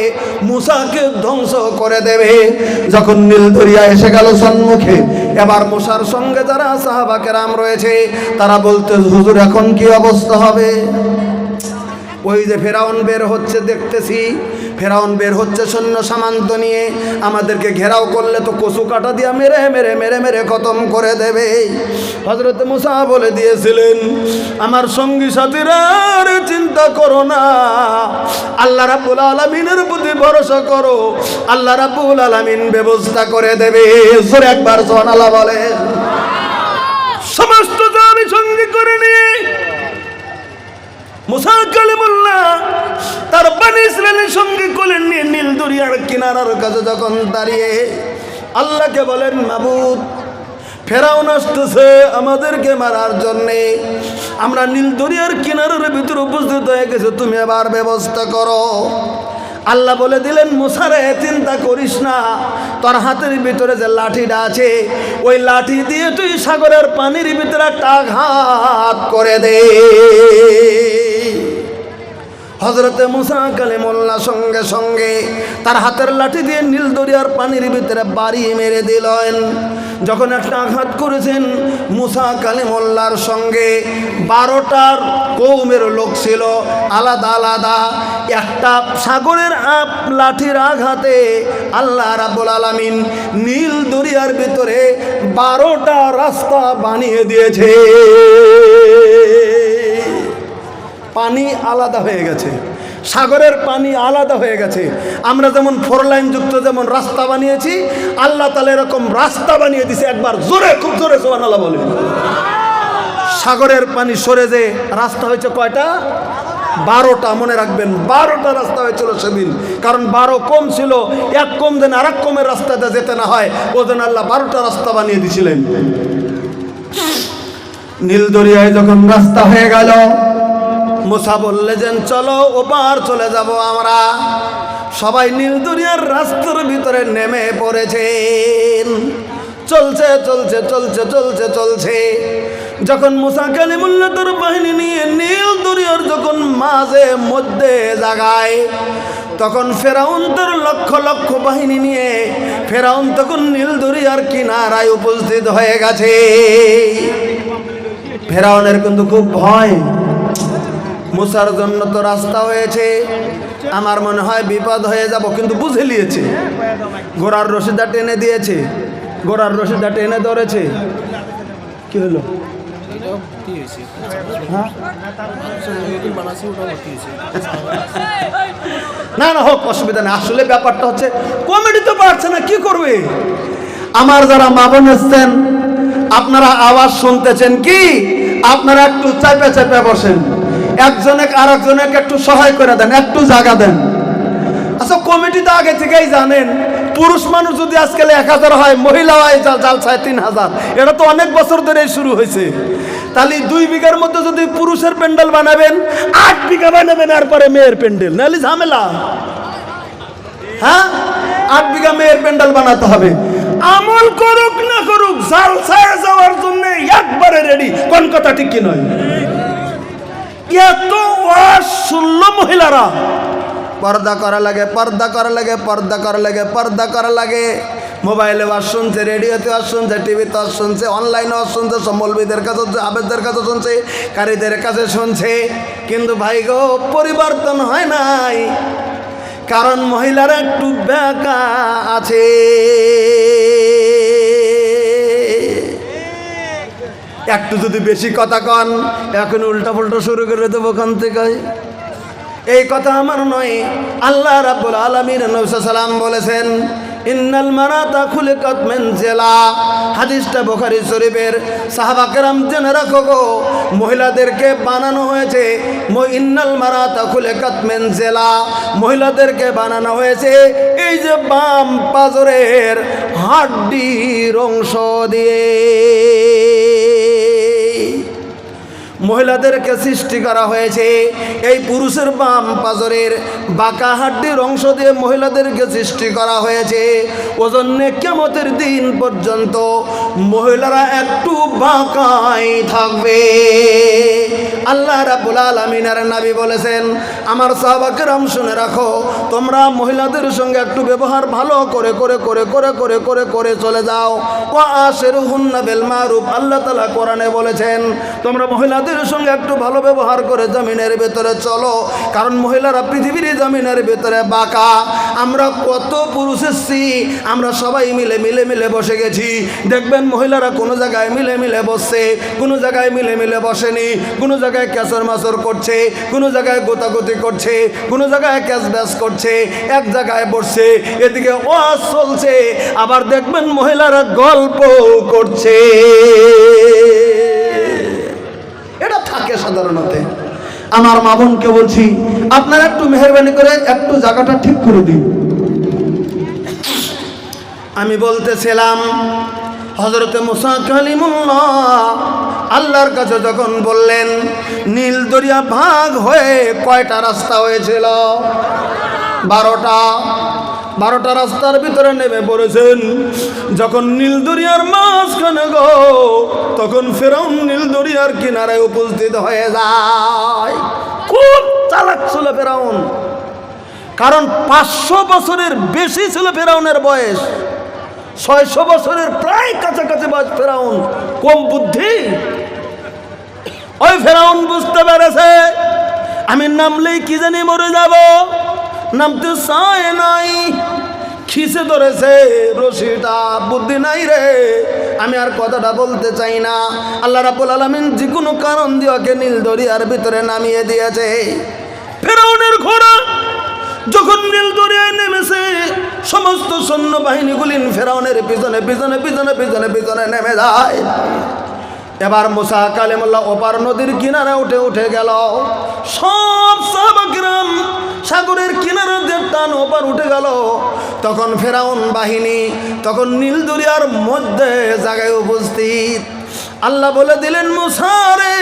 মুসাকে ধ্বংস করে দেবে। যখন নীল নীল দরিয়া এসে গেল সম্মুখে। এবার মুসার সঙ্গে যারা সাহাবা কেরাম রয়েছে তারা বলতে, হুজুর এখন কি অবস্থা হবে? ওই যে ফেরাউন বের হচ্ছে দেখতেছি, ফেরাউন বের হচ্ছে সৈন্য সামান্ত নিয়ে, আমাদেরকে ঘেরাও করলে তো কচু কাটা দিয়া মেরে মেরে মেরে মেরে খতম করে দেবে। হযরত মুসা বলে দিয়েছিলেন, আমার সঙ্গী সাথীরা আর চিন্তা করো না, আল্লাহ রাব্বুল আলামিনের প্রতি ভরসা করো, আল্লাহ রাব্বুল আলামিন ব্যবস্থা করে দেবে। জোরে একবার সুবহানাল্লাহ বলে। সমস্ত আমি সঙ্গী করে নিয়ে মুসা কালিমুল্লাহ তার বনী ইসরাইলের সঙ্গে কোলে নিয়ে নীল দরিয়ার কিনারার কাছে যখন দাঁড়িয়ে আল্লাহকে বলেন, মাবুদ ফেরাউন আসতেছে আমাদেরকে মারার জন্যে, আমরা নীল দরিয়ার কিনারার ভিতরে উপস্থিত হয়ে গেছে, তুমি এবার ব্যবস্থা করো। আল্লাহ বলে দিলেন, মুসা রে চিন্তা করিস না, তোর হাতের ভিতরে যে লাঠিটা আছে ওই লাঠি দিয়ে তুই সাগরের পানির ভিতরে একটা আঘাত করে দে। হযরতে মুসা কালিমুল্লাহ সঙ্গে সঙ্গে তার হাতের লাঠি দিয়ে নীল দরিয়ার পানির ভিতরে বাড়ি মেরে দিলেন। যখন একটা আঘাত করেছেন, মুসা কালিমুল্লাহর সঙ্গে 12টার কওমের লোক ছিল আলাদা আলাদা। একটা সাগরের লাঠির আঘাতে আল্লাহ রাব্বুল আলামিন নীল দরিয়ার ভিতরে 12টা রাস্তা বানিয়ে দিয়েছে। পানি আলাদা হয়ে গেছে, সাগরের পানি আলাদা হয়ে গেছে। আমরা যেমন 4 লাইন যুক্ত যেমন রাস্তা বানিয়েছি, আল্লাহ তাআলা এরকম রাস্তা বানিয়ে দিয়েছে। একবার জোরে, খুব জোরে সুবহানাল্লাহ বলে। সাগরের পানি সরে যে রাস্তা হয়েছে কয়টা? 12টা। মনে রাখবেন, 12টা রাস্তা হয়েছিল সেদিন, কারণ 12 কম ছিল, এক কম যেন আর এক কমের রাস্তাতে যেতে না হয়, ও যেন আল্লাহ 12টা রাস্তা বানিয়ে দিয়েছিলেন। নীল দরিয়ায় যখন রাস্তা হয়ে গেল, মুসা বললেন, চলো ওপার চলে যাব আমরা। সবাই নীল দরিয়ার রাস্তার ভিতরে নেমে পড়েছেন। চলছে চলছে চলছে চলছে চলছে। যখন মুসা কালিমুল্লাহ তার বাহিনী নিয়ে নীল দরিয়ার যখন মাঝে মধ্যে জায়গায়, তখন ফেরাউন তার লক্ষ লক্ষ বাহিনী নিয়ে ফেরাউন তখন নীল দরিয়ার কিনারায় উপস্থিত হয়ে গেছে। ফেরাউনের কিন্তু খুব ভয়, মুসার জন্য তো রাস্তা হয়েছে, আমার মনে হয় বিপদ হয়ে যাব, কিন্তু বুঝে নিয়েছে। ঘোড়ার রশিদা টেনে দিয়েছে, ঘোড়ার রশিদা টেনে ধরেছে। কি হলো? না না হোক, অসুবিধা নেই। আসলে ব্যাপারটা হচ্ছে কমেডি তো পারছে না, কি করবে? আমার যারা মা বোন এসছেন, আপনারা আওয়াজ শুনতেছেন কি? আপনারা একটু চাপে চাপে বসেন, একজনে আর একজনকে একটু সহায় করে দেন, একটু জায়গা দেন। আচ্ছা, কমিটি তো আগে থেকেই জানেন, পুরুষ মানুষ যদি আজকাল 1000 হয়, মহিলা হয় জালসায় 3000। এটা তো অনেক বছর ধরে শুরু হয়েছে। তাহলে 2 বিঘার মধ্যে যদি পুরুষের প্যান্ডেল বানাবেন, 8 বিঘা বানাবেন, এরপরে মেয়ের প্যান্ডেল, নাহলে ঝামেলা। হ্যাঁ, 8 বিঘা মেয়ের প্যান্ডেল বানাতে হবে। আমল করুক না করুক, জালসায় যাওয়ার জন্য একবারে রেডি। কোন কথা ঠিক কি নয়? এত ওয়াজ শুনলো মহিলারা, পর্দা করা লাগে, পর্দা করা লাগে, পর্দা করা লাগে, পর্দা করা লাগে। মোবাইলে ওয়াজ শুনছে, রেডিওতে ওয়াজ শুনছে, টিভিতে ওয়াজ শুনছে, অনলাইনে ওয়াজ শুনছে, মৌলবীদের কাছে, আবেদদের কাছে শুনছে, কারীদের কাছে শুনছে, কিন্তু ভাই গো পরিবর্তন হয় নাই। কারণ মহিলারা একটু বেকা আছে। একটু যদি বেশি কথা কন, এখন উল্টা পুল্টা শুরু করে দেবো ওখান থেকে। এই কথা আমার নয়, আল্লাহ রাব্বুল আলামিন নবী সাল্লাল্লাহু আলাইহি ওয়াসাল্লাম বলেছেন, ইন্নাল মারাতা খুলিকাত মিন জিলা। হাদিসটা বুখারী শরীফের। সাহাবা কেরাম জেনে রাখো গো, মহিলাদেরকে বানানো হয়েছে, ইন্নাল মারাতা খুলিকাত মিন জিলা, মহিলাদেরকে বানানো হয়েছে এই যে বাম পাজরের হাড্ডির অংশ দিয়ে। মহিলাদেরকে সৃষ্টি করা হয়েছে। এই পুরুষের বাম পাজরের বাঁকা হাড্ডির অংশ দিয়ে মহিলাদেরকে সৃষ্টি করা হয়েছে। ওজন্যে কিয়ামতের দিন পর্যন্ত মহিলারা একটু বাঁকাই থাকবে। আল্লাহ রাব্বুল আলামিনের নবী বলেছেন, আমার সাহাবা কেরাম শুনে রাখো, তোমরা মহিলাদের সঙ্গে একটু ব্যবহার ভালো করে করে করে করে করে করে করে চলে যাও। ওয়া আশিরুহুন্না বিল মারুফ, আল্লাহ তাআলা কোরআনে বলেছেন তোমরা মহিলাদের সঙ্গে একটু ভালো ব্যবহার করে জমিনের ভেতরে চলো, কারণ মহিলারা পৃথিবীর জমিনের ভেতরে বাঁকা। আমরা কত পুরুষ এসছি, আমরা সবাই মিলে মিলে মিলে বসে গেছি। দেখবেন মহিলারা কোনো জায়গায় মিলে মিলে বসছে, কোনো জায়গায় মিলে মিলে বসেনি, কোনো জায়গায় ক্যাসর মাসর করছে, কোনো জায়গায় গোতাগতি করছে, কোনো জায়গায় ক্যাশ ব্যাস করছে, এক জায়গায় বসছে, এদিকে ওয়াজ চলছে, আবার দেখবেন মহিলারা গল্প করছে। এটা থাকে সাধারণত। আমার মা বোনকে বলছি, আপনারা একটু মেহেরবানি করে একটু জায়গাটা ঠিক করে দিন। আমি বলতেছিলাম হযরতে মুসা কালিমুল্লাহ আল্লাহর কাছে যখন বললেন, নীল দরিয়া ভাগ হয়ে কয়টা রাস্তা হয়েছিল? 12টা রাস্তার ভিতরে নেমে পড়েছেন। যখন নীল দরিয়ার মাঝখানে গো, তখন ফেরাউন নীল দরিয়ার কিনারায় উপস্থিত হয়ে যায়। খুব চালাক ছিল ফেরাউন, কারণ 500 বছরের বেশি ছিল ফেরাউনের বয়স, 600 বছরের প্রায় কাছাকাছি বয়স ফেরাউন। কম বুদ্ধি? ওই ফেরাউন বুঝতে পেরেছে আমি নামলেই কি জানি মরে যাব, নামতে চায় নাই, খিসে ধরেছে রশিটা, বুদ্ধি নাই রে, আমি আর কথাটা বলতে চাই না। আল্লাহ রাব্বুল আলামিন যে কোনো কারণ দিয়ে ওকে নীল দরিয়ার ভিতরে নামিয়ে দিয়েছে। ফেরাউনের ঘোড়া যখন নীল দরিয়ায় নেমেছে, সমস্ত সৈন্যবাহিনীগুলি ফেরাউনের পিছনে পিছনে পিছনে পিছনে পিছনে নেমে যায়। এবার মুসা কালিমুল্লাহ ওপার নদীর কিনারে উঠে উঠে গেল। সব সাহাবা কিরাম সাগরের কিনারে যে টান ওপার উঠে গেল। তখন ফেরাউন বাহিনী তখন নীল দরিয়ার মধ্যে জায়গায় উপস্থিত। আল্লাহ বলে দিলেন, মুসা রে,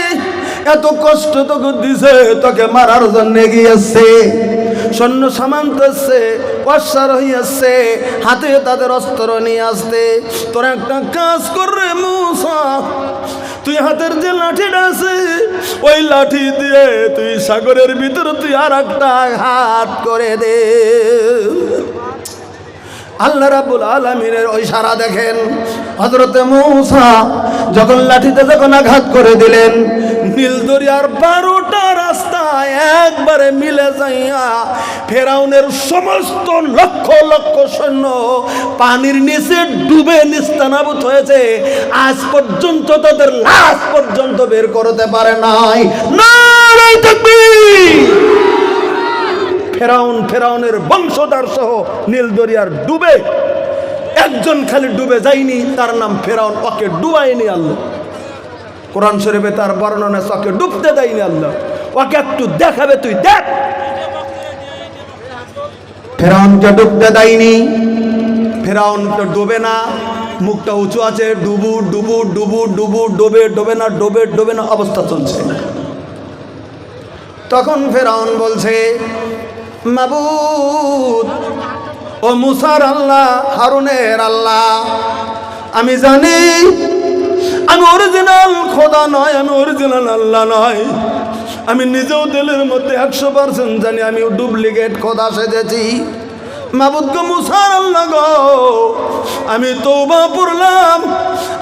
এত কষ্ট তোকে দিছে, তোকে মারার জন্য গিয়েছে, সৈন্য সামান্ত আসছে, অশ্বার হইয়াছে, হাতে তাদের অস্ত্র নিয়ে আসতে। তোর একটা কাজ করে মুসা, তুই হাতের যে লাঠিটা আছে ওই লাঠি দিয়ে তুই সাগরের ভিতরে তুই আর একটা হাত করে দে। আল্লাহ রাব্বুল আলামিনের ওই সারা দেখেন, হযরতে মূসা যখন লাঠিতে যখন আঘাত করে দিলেন, নীল দরিয়ার 12টা রাস্তা একবারে মিলে যাইয়া ফেরাউনের সমস্ত লক্ষ লক্ষ সৈন্য পানির নিচে ডুবে নিস্তানাবুত হয়েছে। আজ পর্যন্ত তাদের লাশ পর্যন্ত বের করতে পারে নাই। নারে তাকবীর! ফেরাউনের বংশধর সহ নীল দরিয়ার ডুবে, একজন খালি ডুবে যায়নি, তার নাম ফেরাউন, ওকে ডুবায়নি আল্লাহ। কোরআন শরীফে তার বর্ণনা, ওকে ডুবতে দেয়নি আল্লাহ, ওকে একটু দেখাবে, তুই দেখ। ফেরাউনকে ডুবতে দেয়নি, ফেরাউন তো ডোবে না, মুখটা উঁচু আছে, ডুবু ডুবু ডুবু ডুবু, ডোবে ডোবে না, ডোবে ডোবে না অবস্থা চলছে। তখন ফেরাউন বলছে, মাবুদ, ও মুসার আল্লাহ, হারুনের আল্লাহ, আমি জানি আমি অরিজিনাল খোদা নয়, আমি অরিজিনাল আল্লাহ নয়, আমি নিজেও দিলের মধ্যে 100% জানি আমি ডুপ্লিকেট খোদা সেজেছি। মাবুদ গো, মুসার আল্লাহ গো, আমি তওবা পড়লাম,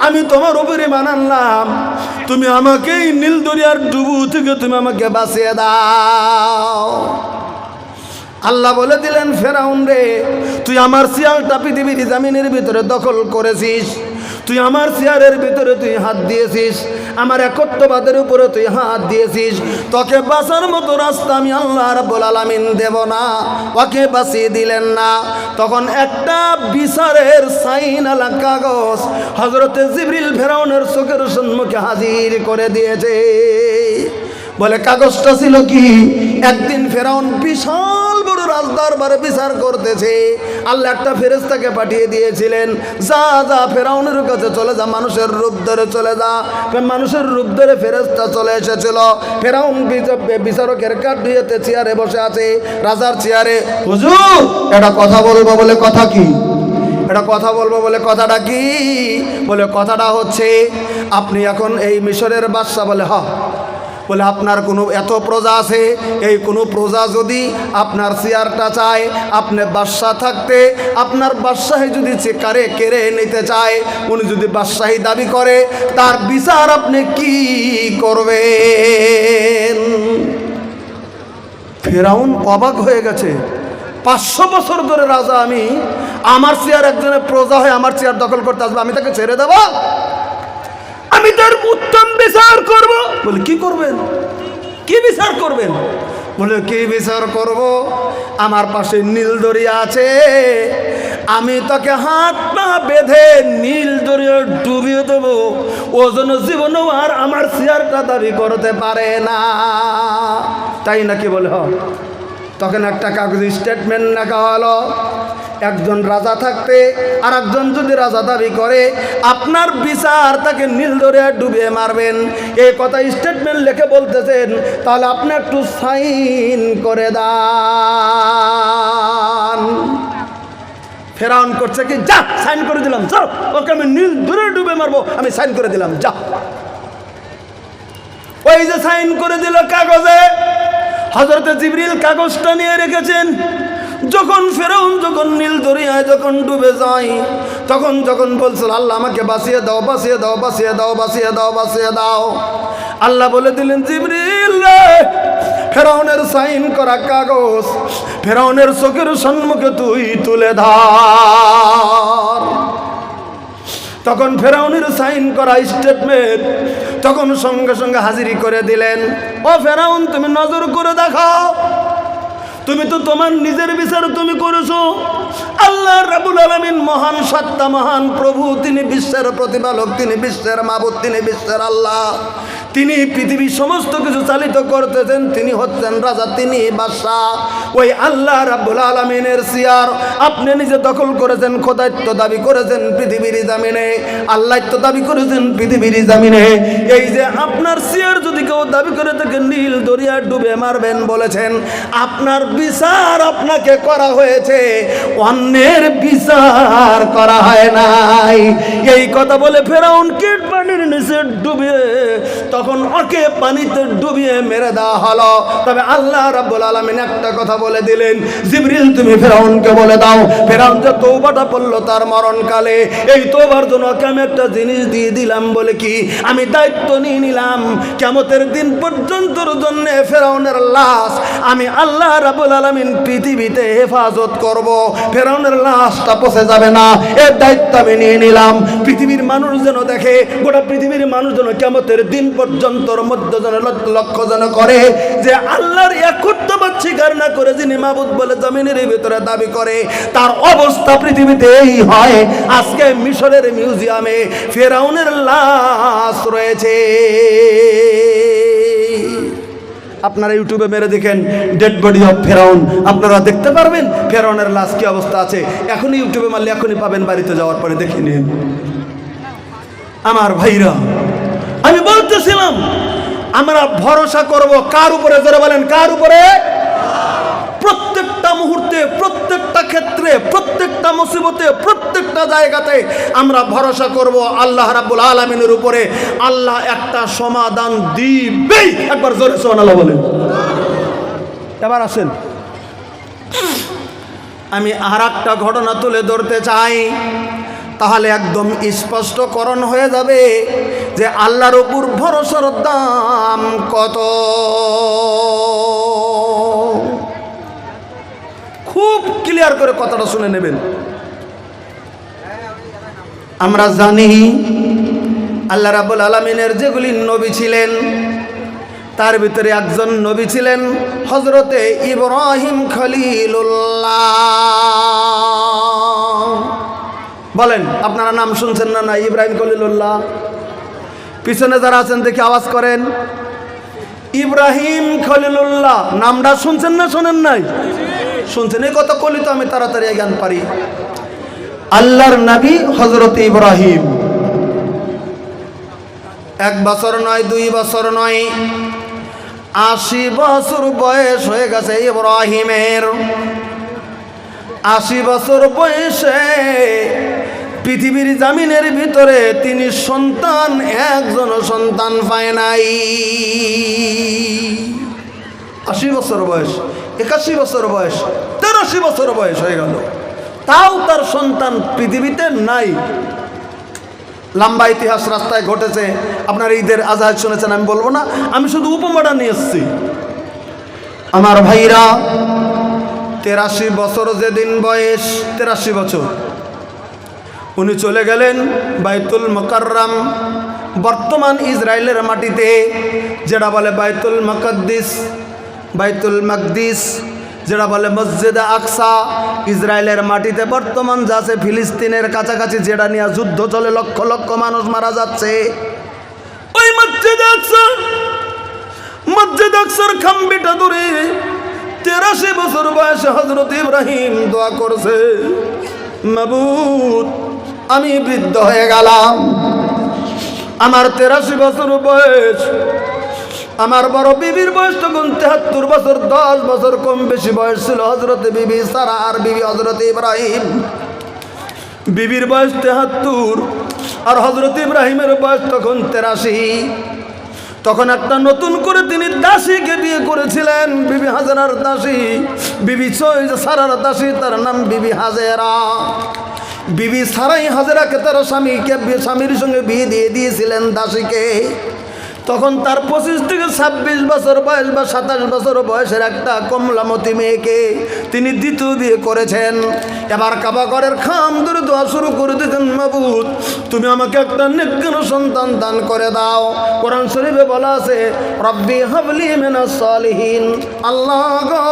আমি তোমার উপরে মানলাম, তুমি আমাকে এই নীল দরিয়ার ডুবু থেকে তুমি আমাকে বাঁচিয়ে দাও। আল্লাহ বলে দিলেন, ফেরাউন রে, তুই আমার চেয়ারটা পৃথিবীর জামিনের ভিতরে দখল করেছিস, তুই আমার চেয়ারের ভিতরে তুই হাত দিয়েছিস, আমার একত্ববাদের উপরে তুই হাত দিয়েছিস, তোকে বাঁচার মতো রাস্তা আমি আল্লাহ রাব্বুল আলামিন দেব না। ওকে বাঁচিয়ে দিলেন না। তখন একটা বিচারের সাইন আলা কাগজ হযরতে জিবরিল ফেরাউনের চোখের সম্মুখে হাজির করে দিয়েছে। বলে কাগজটা ছিল কি, একদিন ফেরাউন বিশাল বড় রাজদরবারে বিচার করতেছে, আল্লাহ একটা ফেরেশতাকে পাঠিয়ে দিয়েছিলেন, যা যা ফেরাউনের কাছে চলে যা, মানুষের রূপ ধরে চলে যা। মানুষের রূপ ধরে ফেরেশতা চলে এসেছিল। ফেরাউন বিচারকের কাঠগড়াইতে চেয়ারে বসে আছে, রাজার চেয়ারে। হুজুর এটা কথা বলবো বলে, কথা কি? এটা কথা বলবো বলে, কথাটা কি? বলে কথাটা হচ্ছে আপনি এখন এই মিশরের বাদশা। বলে হ্যাঁ। বলে আপনার কোনো এত প্রজা আছে, এই কোনো প্রজা যদি আপনার চেয়ারটা চায়, আপনি বাদশাহ থাকতে আপনার বাদশাহী যদি কেড়ে নিতে চায়, উনি যদি বাদশাহী দাবি করে, তার বিচার আপনি কি করবেন? ফেরাউন অবাক হয়ে গেছে। 500 বছর ধরে রাজা আমি, আমার চেয়ার একজনের প্রজা হয়ে আমার চেয়ার দখল করতে আসবে, আমি তাকে ছেড়ে দেব? আমি তার উত্তম বিচার করব। বলে কি করবেন? কি বিচার করবেন? বলে কি বিচার করব? আমার পাশে নীল দরিয়া আছে, আমি তাকে হাত পা বেঁধে নীল দরিয়া ডুবিয়ে দেব, ও যেন জীবনেও আর আমার চেয়ারটা দাবি করতে পারে না। তাই নাকি? বলে হ। তখন একটা কাগজ স্টেটমেন্ট লেখা হলো, একজন রাজা থাকতে আর একজন যদি রাজা দাবি করে, আপনার বিচার তাকে নীল দরিয়া ডুবিয়ে মারবেন, এই কথা স্টেটমেন্ট লিখে বলতেছেন, তাহলে আপনি একটু সাইন করে দেন। ফেরাউন করছে কি, যা সাইন করে দিলাম, যাও, ওকে আমি নীল দরিয়া ডুবে মারবো, আমি সাইন করে দিলাম, যা। ওই যে সাইন করে দিল কাগজে, হযরতে জিবরিল কাগজটা নিয়ে রেখেছেন। যখন ফেরাউন যখন নীল দরিয়ায় যখন ডুবে যায়, তখন যখন বলছিল আল্লাহ আমাকে বাঁচিয়ে দাও, বাঁচিয়ে দাও, বাঁচিয়ে দাও, বাঁচিয়ে দাও, বাঁচিয়ে দাও, আল্লাহ বলে দিলেন জিবরিল রে, ফেরাউনের সাইন করা কাগজ ফেরাউনের চোখের সম্মুখে তুই তুলে ধর। তখন ফেরাউনের সাইন করা স্টেটমেন্ট তখন সঙ্গে সঙ্গে হাজিরি করে দিলেন। ও ফেরাউন, তুমি নজর করে দেখাও, তুমি তো তোমার নিজের বিচার তুমি করেছো। আল্লাহ রাব্বুল আলামিন মহান সত্তা, মহান প্রভু, তিনি বিশ্বের প্রতিপালক, তিনি বিশ্বের মাবুদ, তিনি বিশ্বের আল্লাহ, তিনি পৃথিবীর সমস্ত কিছু চালিত করতেছেন, তিনি হচ্ছেন রাজা, তিনি বাদশাহ। ওই আল্লাহ রাব্বুল আলামিনের চেয়ার আপনি নিজে দখল করেছেন, খোদাইত্ব দাবি করেছেন পৃথিবীর জামিনে, আল্লাহত্ব দাবি করেছেন পৃথিবীর জামিনে। এই যে আপনার চেয়ার যদি কেউ দাবি করে থাকে নীল দরিয়া ডুবে মারবেন বলেছেন, আপনার বিচার আপনাকে করা হয়েছে, অন্যের বিচার করা হয় নাই। এই কথা বলে ফেরাউন কে পানির নিচে ডুবিয়ে, তখন ওকে পানিতে ডুবিয়ে মেরে দেওয়া হলো। তবে আল্লাহ রাব্বুল আলামিন একটা কথা বলে দিলেন, জিবরিল তুমি ফেরাউনকে বলে দাও, ফেরাউন যে তওবাটা পড়লো তার মরণকালে, এই তওবার জন্য আমি একটা জিনিস দিয়ে দিলাম। বলে কি? আমি দায়িত্ব নিয়ে নিলাম, কিয়ামতের দিন পর্যন্তর জন্য ফেরাউনের লাশ আমি আল্লাহ রাব্বুল আলামিন পৃথিবীতে হেফাজত করব, ফেরাউনের লাশটা পচে যাবে না, এর দায়িত্ব আমি নিয়ে নিলাম। পৃথিবীর মানুষ যেন দেখে, গোটা পৃথিবীর মানুষ যেন কিয়ামতের দিন পর্যন্তর মধ্যে যেন লক্ষ্য যেন করে যে আল্লাহর একত্ববাদ স্বীকার না করে যিনি মাবুদ বলে জমিনের ভিতরে দাবি করে, তার অবস্থা পৃথিবীতে এই হয়। আজকে মিশরের মিউজিয়ামে ফেরাউনের লাশ রয়েছে। আপনারা ইউটিউবে মেরে দেখেন ডেড বডি অফ ফেরাউন, আপনারা দেখতে পারবেন ফেরাউনের লাশ কি অবস্থা আছে। এখনই ইউটিউবে মারলে এখনই পাবেন, বাড়িতে যাওয়ার পরে দেখে নিন। আমার ভাইরা, আমি বলতেছিলাম আমরা ভরসা করব কার উপরে? জোরে বলেন, কার উপরে? প্রত্যেকটা মুহূর্তে, প্রত্যেকটা ক্ষেত্রে, প্রত্যেকটা মুসিবতে, প্রত্যেকটা জায়গাতে আমরা ভরসা করব আল্লাহ রাব্বুল আলামিনের উপরে। আল্লাহ একটা সমাধান দিবেই। একবার জোরে সুবহানাল্লাহ বলেন। এবার আসেন, আমি আর একটা ঘটনা তুলে ধরতে চাই, তাহলে একদম স্পষ্টকরণ হয়ে যাবে যে আল্লাহর উপর ভরসার দাম কত। খুব ক্লিয়ার করে কথাটা শুনে নেবেন। আমরা জানি আল্লাহ রাব্বুল আলামিনের যেগুলি নবী ছিলেন, তার ভিতরে একজন নবী ছিলেন হযরতে ইব্রাহিম খলিলুল্লাহ। বলেন, আপনারা নাম শুনছেন না? না, ইব্রাহিম খলিলুল্লাহ। পিছনে যারা আছেন দেখে আওয়াজ করেন। ইব্রাহিম খলিলুল্লাহ নামটা শুনছেন না শোনেন নাই? শুনছেন এই কথা কলি তো আমি তাড়াতাড়ি জ্ঞান পারি। আল্লাহর নবী হযরত ইব্রাহিম 1 বছর নয় 2 বছর নয় 80 বছর বয়স হয়ে গেছে ইব্রাহিমের। 80 বছর বয়সে পৃথিবীর জামিনের ভিতরে তিনি সন্তান একজন সন্তান পায় নাই। 80 বছর বয়স, 81 বছর বয়স, 83 বছর বয়স হয়ে গেল, তাও তার সন্তান পৃথিবীতে নাই। লম্বা ইতিহাস রাস্তায় ঘটেছে, আপনার ঈদের আজাদ শুনেছেন, আমি বলবো না, আমি শুধু উপমাটা নিয়ে এসেছি। আমার ভাইরা 83 বছর যেদিন বয়স, 83 বছর উনি চলে গেলেন বাইতুল মুকাররম, বর্তমান ইসরায়েলের মাটিতে, যেটা বলে বাইতুল মুকাদ্দিস, বাইতুল মাকদিস, যেটা বলে মসজিদে আকসা। ইসরায়েলের মাটিতে বর্তমান যা আছে ফিলিস্তিনের কাছাকাছি, যেটা নিয়ে যুদ্ধ চলে, লক্ষ লক্ষ মানুষ মারা যাচ্ছে, ওই মসজিদে আকসা, মসজিদ আকসার খাম্বিটা ধরে 83 বছর বয়সে হযরত ইব্রাহিম দোয়া করছে, মাবুদ আমি বৃদ্ধ হয়ে গেলাম, আমার 83 বছর বয়স, আমার বড় বিবির বয়স তখন 73 বছর, 10 বছর কম বেশি বয়স ছিল হযরত বিবি সারা আর বিবি হযরত ইব্রাহিম। বিবির বয়স 73 আর হযরত ইব্রাহিমের বয়স তখন 83। তখন একটা নতুন করে তিনি দাসীকে বিয়ে করেছিলেন, বিবি হাজেরার দাসী, বিবি সারার দাসী, তার নাম বিবি হাজেরা। বিবি সারাই হাজেরাকে তার স্বামীর সঙ্গে বিয়ে দিয়ে দিয়েছিলেন দাসীকে। তখন তার 25 থেকে 26 বছর বয়স বা 27 বছর বয়সের একটা কমলামতি মেয়েকে তিনি দ্বিতীয় বিয়ে করেছেন। এবার কাবা ঘরের খাম ধরে দোয়া শুরু করে দিতেন, মাবুদ তুমি আমাকে একটা নেককার সন্তান দান করে দাও। কোরআন শরীফে বলা আছে, রব্বি হাবলি মিনাস সালিহিন, আল্লাহ গো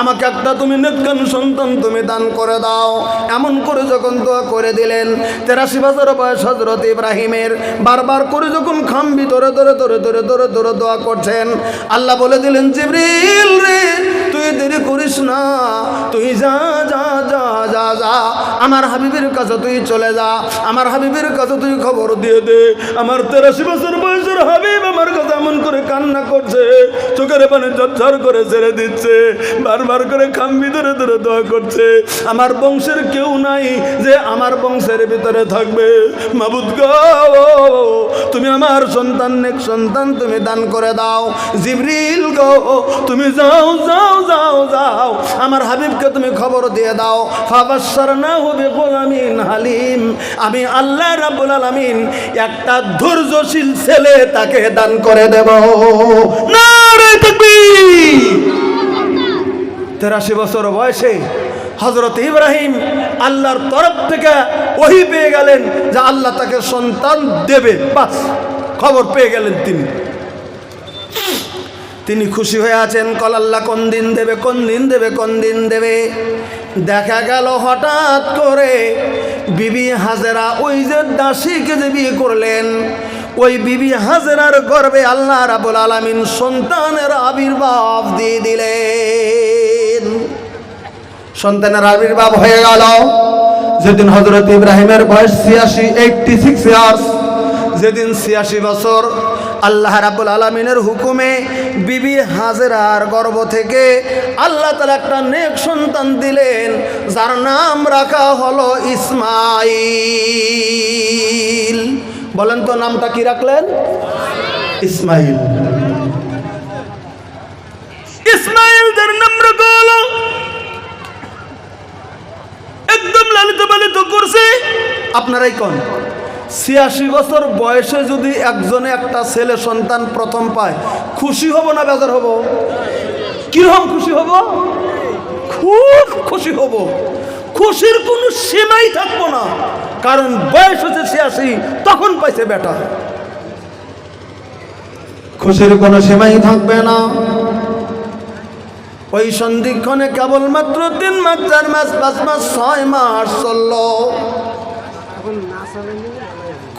আমাকে একটা তুমি নেককার সন্তান তুমি দান করে দাও। এমন করে যখন দোয়া করে দিলেন, 83 বছর বয়স হযরত ইব্রাহিমের, বারবার করে যখন খাম ভিতরে ধরে ধরে ধরে ধরে ধরে দোয়া করছেন, আল্লাহ বলে দিলেন, জিবরিল রে তুই দেরি করিস না, তুই যা যা যা যা যা আমার হাবিবের কাছে তুই চলে যা, আমার হাবিবের কাছে তুই খবর দিয়ে দে, আমার 83 বছর বয়সের হাবিব আমার কাছে এমন করে কান্না করছে, চোখের পানি ঝরঝর করে ছেড়ে দিচ্ছে, বারবার করে খাম ভিতরে ধরে দোয়া করছে, আমার বংশের কেউ নাই যে আমার বংশের ভিতরে থাকবে, মাবুদ গো তুমি আমার সন্তান নেক সন্তান তুমি দান করে দাও। জিবরিল গো তুমি যাও যাও যাও যাও আমার হাবিবকে তুমি খবর দিয়ে দাও। ফাবাশশারনাহু বিগুলামিন হালিম, আমি আল্লাহ রাব্বুল আলামিন একটা ধৈর্যশীল ছেলে তাকে দান করে দেব। নারে তাকবীর। 83 বছর বয়সে হযরত ইব্রাহিম আল্লাহর তরফ থেকে ওহী পেয়ে গেলেন যে আল্লাহ তাকে সন্তান দেবে, বাস খবর পেয়ে গেলেন তিনি খুশি হয়ে আছেন। কল আল্লাহ কোন দিন দেবে, কোন দিন দেবে, কোন দিন দেবে। দেখা গেল হঠাৎ করে বিবি হাজেরা, ওই যে দাসীকে যে বিয়ে করলেন, ওই বিবি হাজেরার গর্ভে আল্লাহ রাব্বুল আলামিন সন্তানের আবির্ভাব দিয়ে দিলেন। সন্তানের আবির্ভাব হয়ে গেল যেদিন হযরত ইব্রাহিমের বয়স 86 ইয়ার্স, যেদিন 86 বছর আল্লাহ রাব্বুল আলামিনের হুকুমে বিবি হাজেরার গর্ভ থেকে আল্লাহ তাআলা একটা নেক সন্তান দিলেন, যার নাম রাখা হলো ইসমাইল। বলেন তো নামটা কি রাখলেন? ইসমাইল। ইসমাইল যার নাম রাখা হলো, একদম লালিত পালিত করছে। আপনারাই কোন 86 বছর বয়সে যদি একজনে একটা ছেলে সন্তান প্রথম পায়, খুশি হব না বেজার হব? কিরকম খুশি হব? খুব খুশি হব। খুশির কোনো সীমাই থাকবো না, কারণ বয়স হচ্ছে 86, তখন পাইছে বেটা, খুশির কোনো সীমাই থাকবে না। ওই সন্ধিক্ষণে কেবলমাত্র 3 মাস 4 মাস 5 মাস 6 মাস চলল,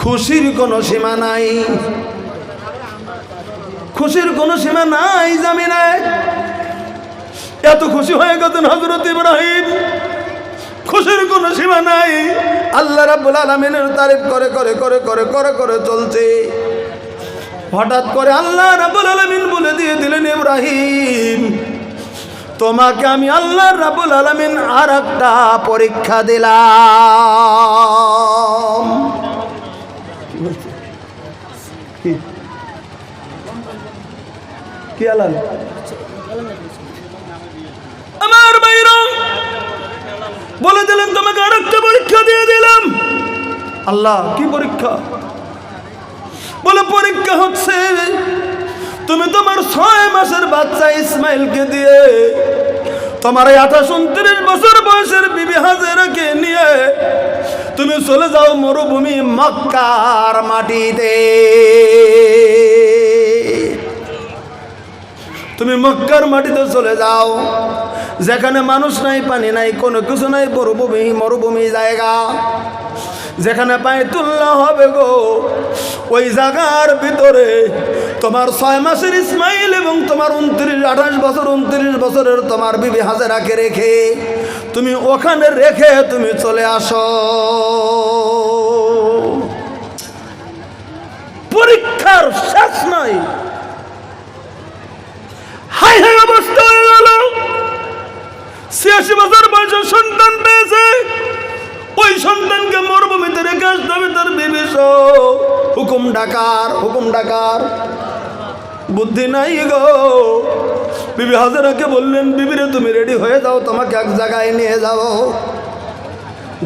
খুশির কোনো সীমা নাই, খুশির কোনো সীমা নাই জামিনে। এত খুশি হয়ে গেছেন হযরত ইব্রাহিম, খুশির কোনো সীমা নাই। আল্লাহ রাব্বুল আলামিনের তারিফ করে করে করে করে করে করে চলছে। হঠাৎ করে আল্লাহ রাব্বুল আলামিন বলে দিয়ে দিলেন, ইব্রাহিম তোমাকে আমি আল্লাহ রাব্বুল আলামিন আর একটা পরীক্ষা দিলাম। কি আলাল আমার ভাইরা বলে দিলেন, তোমাকে আর একটা পরীক্ষা দিয়ে দিলাম। আল্লাহ কি পরীক্ষা? বলে পরীক্ষা হচ্ছে তুমি তোমার 6 মাসের বাচ্চা ইসমাইলকে দিয়ে তোমার 28-29 বছর বয়সের বিবি হাজেরাকে নিয়ে তুমি চলে যাও মরুভূমি মক্কার মাটিতে। তুমি মক্কার মাটিতে চলে যাও, যেখানে মানুষ নাই, পানি নাই, কোনো কিছু নাই, মরুভূমি জায়গা। যেখানে বাইতুল্লাহ হবে গো, ওই জায়গার ভিতরে তোমার 6 মাসের ইসমাইল এবং তোমার 29 বছরের তোমার বিবি হাজেরাকে রেখে তুমি ওখানে রেখে তুমি চলে আসো। পরীক্ষার শেষ নাই। হাই হাই অবস্থা হয়ে গেল। 86 বছর বয়সের সন্তান পেয়েছে, ওই সন্তানকে মরুভূমিতে রেখে আসতে হবে তার বিবি সহ। হুকুম ডাকার বুদ্ধি নাই গো। বিবি হাজেরাকে বললেন, বিবিরে তুমি রেডি হয়ে যাও, তোমাকে এক জায়গায় নিয়ে যাব।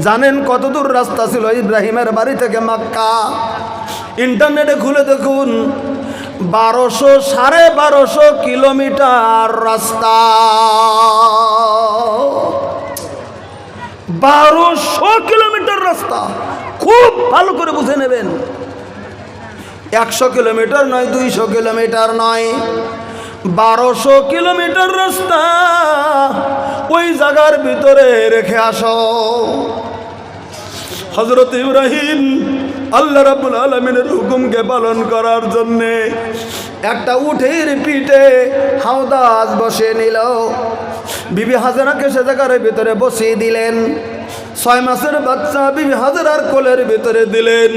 জানেন কত দূর রাস্তা ছিল ইব্রাহিমের বাড়ি থেকে মক্কা? ইন্টারনেটে খুলে দেখুন, 1200-1250 কিলোমিটার রাস্তা। 1200 কিলোমিটার রাস্তা, খুব ভালো করে বুঝে নেবেন। 100 কিলোমিটার নয়, 200 কিলোমিটার নয়, 1200 কিলোমিটার রাস্তা ওই জায়গার ভিতরে রেখে আসো। হযরত ইব্রাহিম আল্লাহ রাব্বুল আলামিনের হুকুমকে পালন করার জন্য একটা উটের পিঠে হাওদাজ বসে নিল। বিবি হাজেরাকে সে জায়গার ভিতরে বসিয়ে দিলেন। 6 মাসের বাচ্চা বিবি হাজেরার কোলের ভিতরে দিলেন।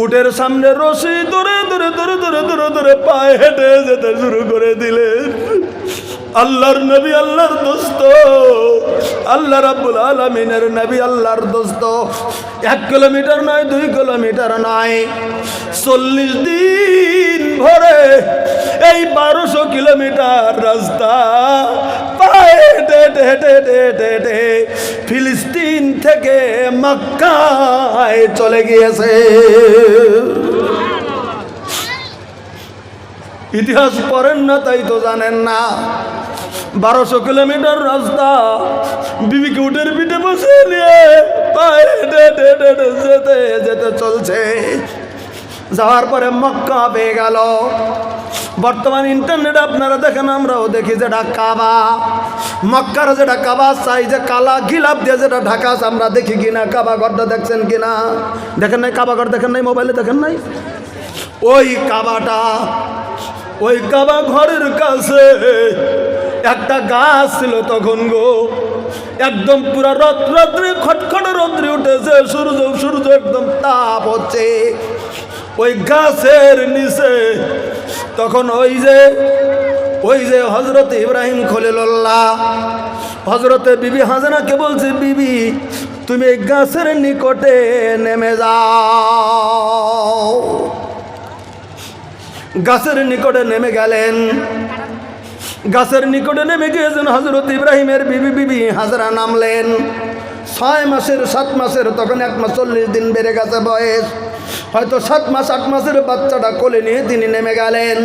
উটের সামনে রশি ধরে ধরে ধরে ধরে ধরে ধরে পায়ে হেঁটে যেতে শুরু করে দিলেন। আল্লাহর নবী, আল্লাহর দোস্ত, আল্লাহ রাব্বুল আলামিনের নবী, আল্লাহর দোস্ত। 1 কিলোমিটার নয়, 2 কিলোমিটার নয়, 40 দিন ভরে এই 1200 কিলোমিটার রাস্তা পায়ে হেঁটে হেঁটে হেঁটে হেঁটে হেঁটে ফিলিস্তিন থেকে মক্কায় চলে গিয়েছে। ইতিহাস পড়েন না তাই তো জানেন না। 1200 কিলোমিটার রাস্তা বিবিকে উটের পিঠে বসে নিয়ে পায়ে হেঁটে হেঁটে হেঁটে যেতে যেতে চলছে। যাওয়ার পরে মক্কা পেয়ে গেল। বর্তমান ইন্টারনেটে আপনারা দেখেন, আমরাও দেখি, যেটা কাবা, মক্কার যেটা কাবা চাই, যে কালা গিলাপ দিয়ে যেটা ঢাকা আছে, আমরা দেখি কিনা? কাবা ঘরটা দেখছেন কিনা? দেখেন নাই? কাবা ঘর দেখেন নাই? মোবাইলে দেখেন নাই? ওই কাবাটা, ওই কাবা ঘরের কাছে একটা গাছ ছিল তখন গো। একদম পুরা রৌদ্রে খটখটে রৌদ্রে উঠেছে, সূর্য একদম তাপ হচ্ছে। ওই গাছের নিচে তখন ওই যে হযরত ইব্রাহিম খলিলুল্লাহ হযরতে বিবি হাজেরাকে বলছে, বিবি তুমি এই গাছের নিকটে নেমে যাও। গাছের নিকটে নেমে গেলেন। গাছের নিকটে নেমে গিয়েছেন হযরত ইব্রাহিমের বিবি হাজেরা নামলেন। 6 মাসের 7 মাসের, তখন 1 মাস 40 দিন বেড়ে গেছে বয়স, হয়তো 7 মাস 8 মাসের বাচ্চাটা কোলে নিয়ে তিনি নেমে গেলেন।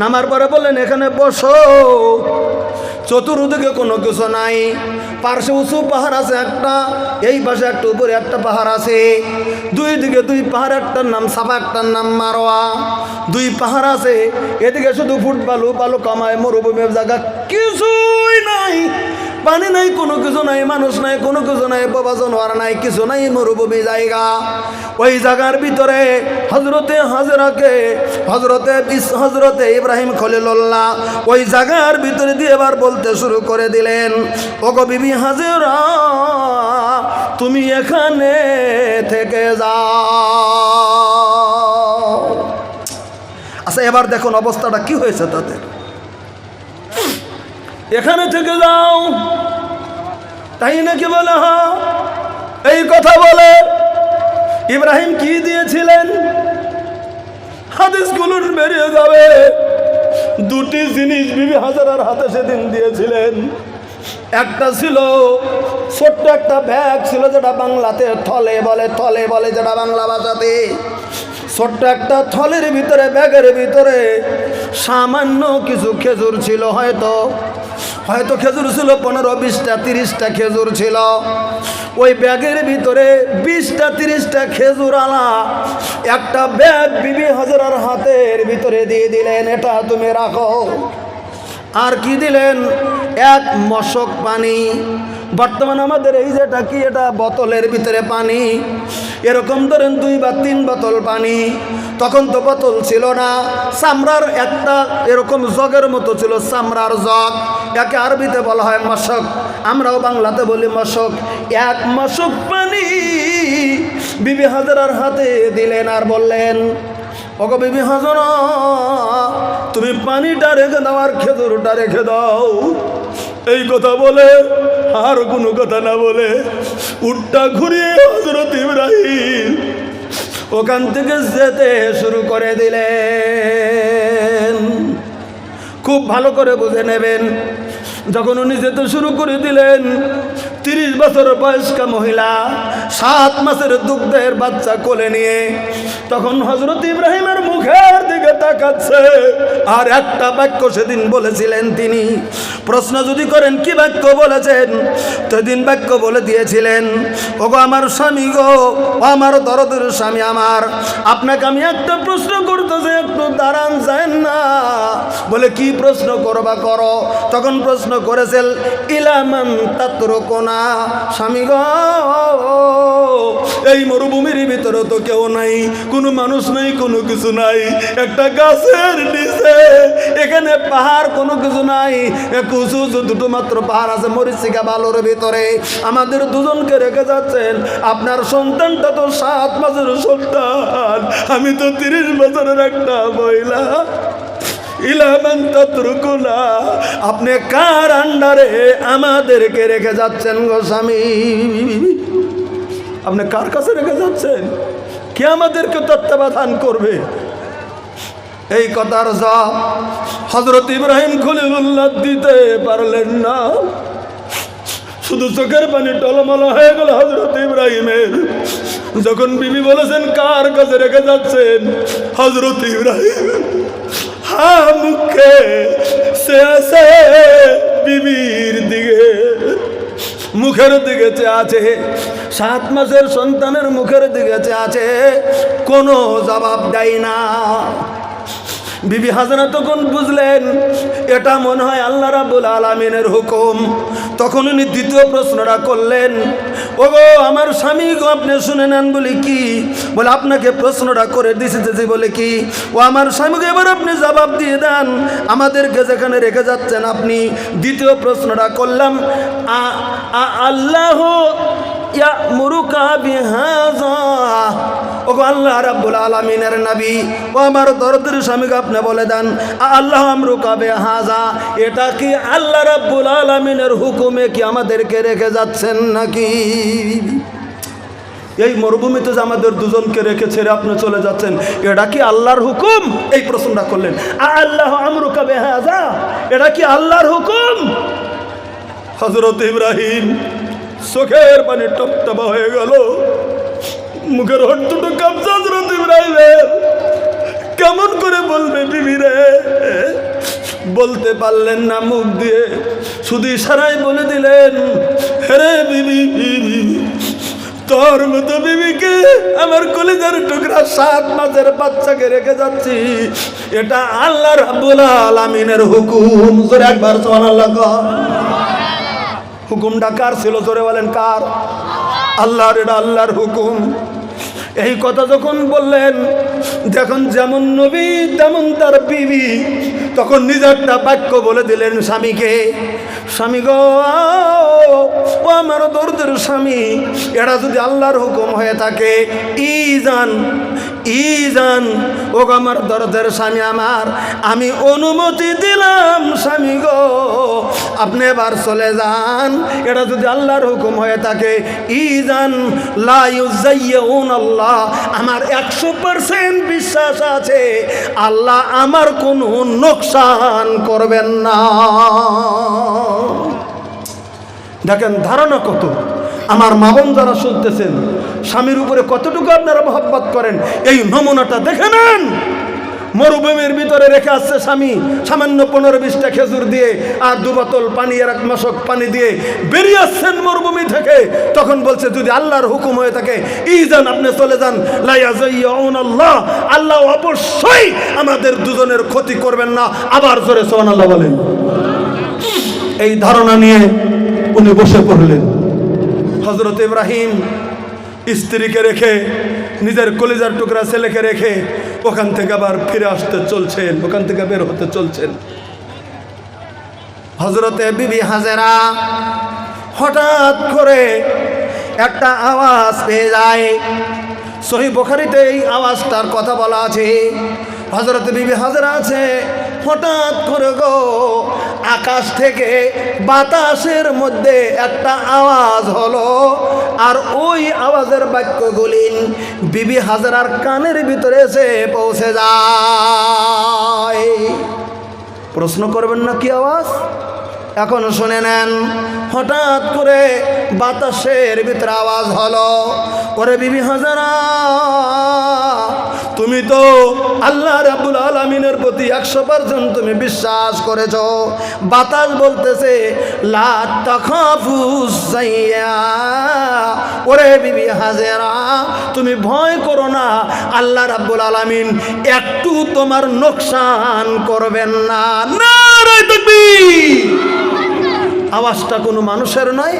নামার পরে বললেন, এখানে বসো। চতুর্দিকে কোনো কিছু নাই, পার্শ্বে উঁচু পাহাড় আছে একটা, এই পাশে একটা, উপরে একটা পাহাড় আছে, 2 দিকে 2 পাহাড়, একটার নাম সাফা, একটার নাম মারোয়া। 2 পাহাড় আছে, এদিকে শুধু ফুট বালু কামায়, মরুভূমির জায়গা কিছুই নাই। পানি নাই, কোনো কিছু নাই, মানুষ নাই, কোনো কিছু নাই, বাবা জানোয়ার নাই, কিছু নাই, মরুভূমি জায়গা। ওই জায়গার ভিতরে হজরতে হাজরাকে হজরতে ইব্রাহিম খলিলুল্লাহ ওই জায়গার ভিতরে দিয়ে এবার বলতে শুরু করে দিলেন, ওগো বিবি হাজরা, তুমি এখানে থেকে যাও। আচ্ছা, এবার দেখুন অবস্থাটা কি হয়েছে তাদের। এখানে থেকে যাও তাই নাকি বলে? হ্যাঁ, এই কথা বলে ইব্রাহিম কি দিয়েছিলেন? হাদিসগুলো বেরিয়ে যাবে। দুটি জিনিস বিবি হাজারার হাতে সেদিন দিয়েছিলেন। একটা ছিল ছোট্ট একটা ব্যাগ ছিল, যেটা বাংলাতে থলে বলে যেটা বাংলা ভাষাতে। ছোট্ট একটা থলের ভিতরে, ব্যাগের ভিতরে সামান্য কিছু খেজুর ছিল, হয়তো খেজুর ছিল 15-20টা 30টা খেজুর ছিল। ওই ব্যাগের ভিতরে 20টা 30টা খেজুর আলা একটা ব্যাগ বিবি হাজরার হাতের ভিতরে দিয়ে দিলেন, এটা তুমি রাখো। আর কি দিলেন? এক মশক পানি। বর্তমান আমাদের এই যেটা কি, এটা বোতলের ভিতরে পানি, এরকম ধরেন 2 বা 3 বোতল পানি। তখন তো বোতল ছিল না, চামড়ার একটা এরকম জগের মতো ছিল, চামড়ার জগ, একে আরবিতে বলা হয় মশক, আমরাও বাংলাতে বলি মশক। এক মশক পানি বিবি হাজরার হাতে দিলেন আর বললেন, ওগো বিবি হাজরা, তুমি পানিটা রেখে দাও আর খেজুরটা রেখে দাও। এই কথা বলে আর কোনো কথা না বলে উটটা ঘুরিয়ে হযরত ইব্রাহিম ওখান থেকে যেতে শুরু করে দিলেন। খুব ভালো করে বুঝে নেবেন, যখন উনি যেতে শুরু করে দিলেন, 30 বছর বয়স্ক মহিলা 7 মাসের দুগ্ধের বাচ্চা কোলে নিয়ে তখন হযরত ইব্রাহিমের মুখের দিকে তাকাচ্ছে। আর একটা বাক্য সেদিন বলেছিলেন তিনি। প্রশ্ন যদি করেন কি বাক্য বলেছেন, সেদিন বাক্য বলে দিয়েছিলেন, ওগো আমার স্বামী গো, আমার দরদের স্বামী আমার, আপনাকে আমি একটা প্রশ্ন করতেছি, একটু দাঁড়ান যান না। বলে কি প্রশ্ন করবা করো। তখন প্রশ্ন করেছেন, ইলামান তাতরুকুনা, স্বামী গো, এই মরুভূমির ভিতরে তো কেউ নাই, কোনো মানুষ নাই, কোনো কিছু নাই, একটা গাছের নিচে, এখানে পাহাড় কোনো কিছু নাই, উঁচু উঁচু 2টো মাত্র পাহাড় আছে মরিচিকা বালুর ভিতরে, আমাদের দুজনকে রেখে যাচ্ছেন। আপনার সন্তানটা তো 7 মাসের সন্তান, আমি তো 30 বছরের একটা মহিলা। ইলামান তাতরুকুনা, আপনি কার আন্ডারে আমাদেরকে রেখে যাচ্ছেন গো স্বামী? আপনি কার কাছে রেখে যাচ্ছেন? কে আমাদেরকে তত্ত্বাবধান করবে? এই কথার জবাব হযরত ইব্রাহিম খলিলুল্লাহ দিতে পারলেন না। শুধু চোখের পানি টলমল হয়ে গেল হযরত ইব্রাহিমের। যখন বিবি বলেছেন কার কাছে রেখে যাচ্ছেন, হযরত ইব্রাহিম মুখে সে বিবির দিকে, মুখের দিকে আছে, 7 মাসের সন্তানের মুখের দিকে আছে, কোনো জবাব দেয় না। বিবি হাজরা তখন বুঝলেন এটা মনে হয় আল্লাহ রাব্বুল আলামিনের হুকুম। তখন উনি দ্বিতীয় প্রশ্নটা করলেন, ওগো আমার স্বামী গো, আপনি শুনে নেন। বলি কি? বলে আপনাকে প্রশ্নটা করে দিয়েছে। বলে কি? ও আমার স্বামীকে এবার আপনি জবাব দিয়ে দেন, আমাদেরকে যেখানে রেখে যাচ্ছেন আপনি। দ্বিতীয় প্রশ্নটা করলাম, আল্লাহ ইয়ামুরুকা বিহাযা, ওগো আল্লাহ রাব্বুল আলামিনের নবী, ও আমার দরদের স্বামীকে আপনি বলে দেন, আল্লাহ আমরুকা বিহাযা, এটা কি আল্লাহ রাব্বুল আলামিনের হুকুমে কি আমাদেরকে রেখে যাচ্ছেন নাকি? এই মরুভূমিতে যে আমাদের দুজনকে রেখে ছেড়ে আপনি চলে যাচ্ছেন, এটা কি আল্লাহর হুকুম? এই প্রশ্নটা করলেন, আল্লাহ আমরুকা বিহাযা, এটা কি আল্লাহর হুকুম? হযরত ইব্রাহিম চোখের পানি টপটপা হয়ে গেল, মুখের হোঁট দুটো কাঁপছে। হযরত ইব্রাহিমের কেমন করে বলবে বিবি রে, বলতে পারলেন না মুখ দিয়ে, শুধু ইশারায় বলে দিলেন, হে বিবি, তোর মতো বিবিকে, আমার কলিজার টুকরা 7 মাসের বাচ্চাকে রেখে যাচ্ছি, এটা আল্লাহ রাব্বুল আলামিনের হুকুম। জোরে একবার সুবহানাল্লাহ। হুকুমটা কার ছিল? জোরে বলেন কার? আল্লাহর। এটা আল্লাহর হুকুম। এই কথা যখন বললেন, দেখুন যেমন নবী তেমন তার বিবি তখন নিজেরটা বাক্য বলে দিলেন স্বামীকে, স্বামী গো, ও আমার দরদের স্বামী, এটা যদি আল্লাহর হুকুম হয়ে থাকে, ইজান ও আমার দরদের স্বামী আমার, আমি অনুমতি দিলাম স্বামী গো, আপনি এবার চলে যান। এটা যদি আল্লাহর হুকুম হয়ে থাকে, ইজান লা ইউযায়্যুন আল্লাহ, আমার 100% বিশ্বাস আছে আল্লাহ আমার কোনো নোকসান করবেন না। দেখেন ধারণা কত। আমার মা বোন যারা শুনতেছেন, স্বামীর উপরে কতটুকু আপনারা মহব্বত করেন এই নমুনাটা দেখে নেন। মরুভূমির ভিতরে রেখে আসছে স্বামী, সামান্য 15-20টা খেজুর দিয়ে আর 2 বোতল পানি, আর 1 মশক পানি দিয়ে বেরিয়ে আসছেন মরুভূমি থেকে। তখন বলছে যদি আল্লাহর হুকুম হয়ে থাকে, ইজান আপনি চলে যান, লা ইয়াযায়্যুন আল্লাহ, আল্লাহ অবশ্যই আমাদের দুজনের ক্ষতি করবেন না। আবার জোরে সুবহানাল্লাহ বলেন। এই ধারণা নিয়ে উনি বসে পড়লেন। হযরত ইব্রাহিম স্ত্রীকে রেখে, নিজের কলিজার টুকরা ছেলেকে রেখে ওখান থেকে আবার ফিরে আসতে চলছেন, ওখান থেকে বের হতে চলছেন। হযরতে বিবি হাজেরা হঠাৎ করে একটা আওয়াজ পেয়ে যায়। সহিহ বুখারীতে এই আওয়াজটার কথা বলা আছে। হযরতে বিবি হাজেরা আছে, হঠাৎ করে গো আকাশ থেকে বাতাসের মধ্যে একটা আওয়াজ হলো, আর ওই আওয়াজের বাক্যগুলি বিবি হাজেরার কানের ভিতরে এসে পৌঁছে যায়। প্রশ্ন করবেন না কি আওয়াজ? এখন শুনে নেন। হঠাৎ করে বাতাসের ভিতরে আওয়াজ হলো, ওরে বিবি হাজেরা, তুমি তো আল্লাহ রাব্বুল আলামিনের প্রতি 100% তুমি বিশ্বাস করেছো। বাতাস বলতেছে লা তাখাফু যাইয়া, ওরে বিবি হাজেরা তুমি ভয় করো না, আল্লাহ রাব্বুল আলামিন একটু তোমার নোকসান করবেন না। নারে তাকবীর। আওয়াজটা কোনো মানুষের নয়,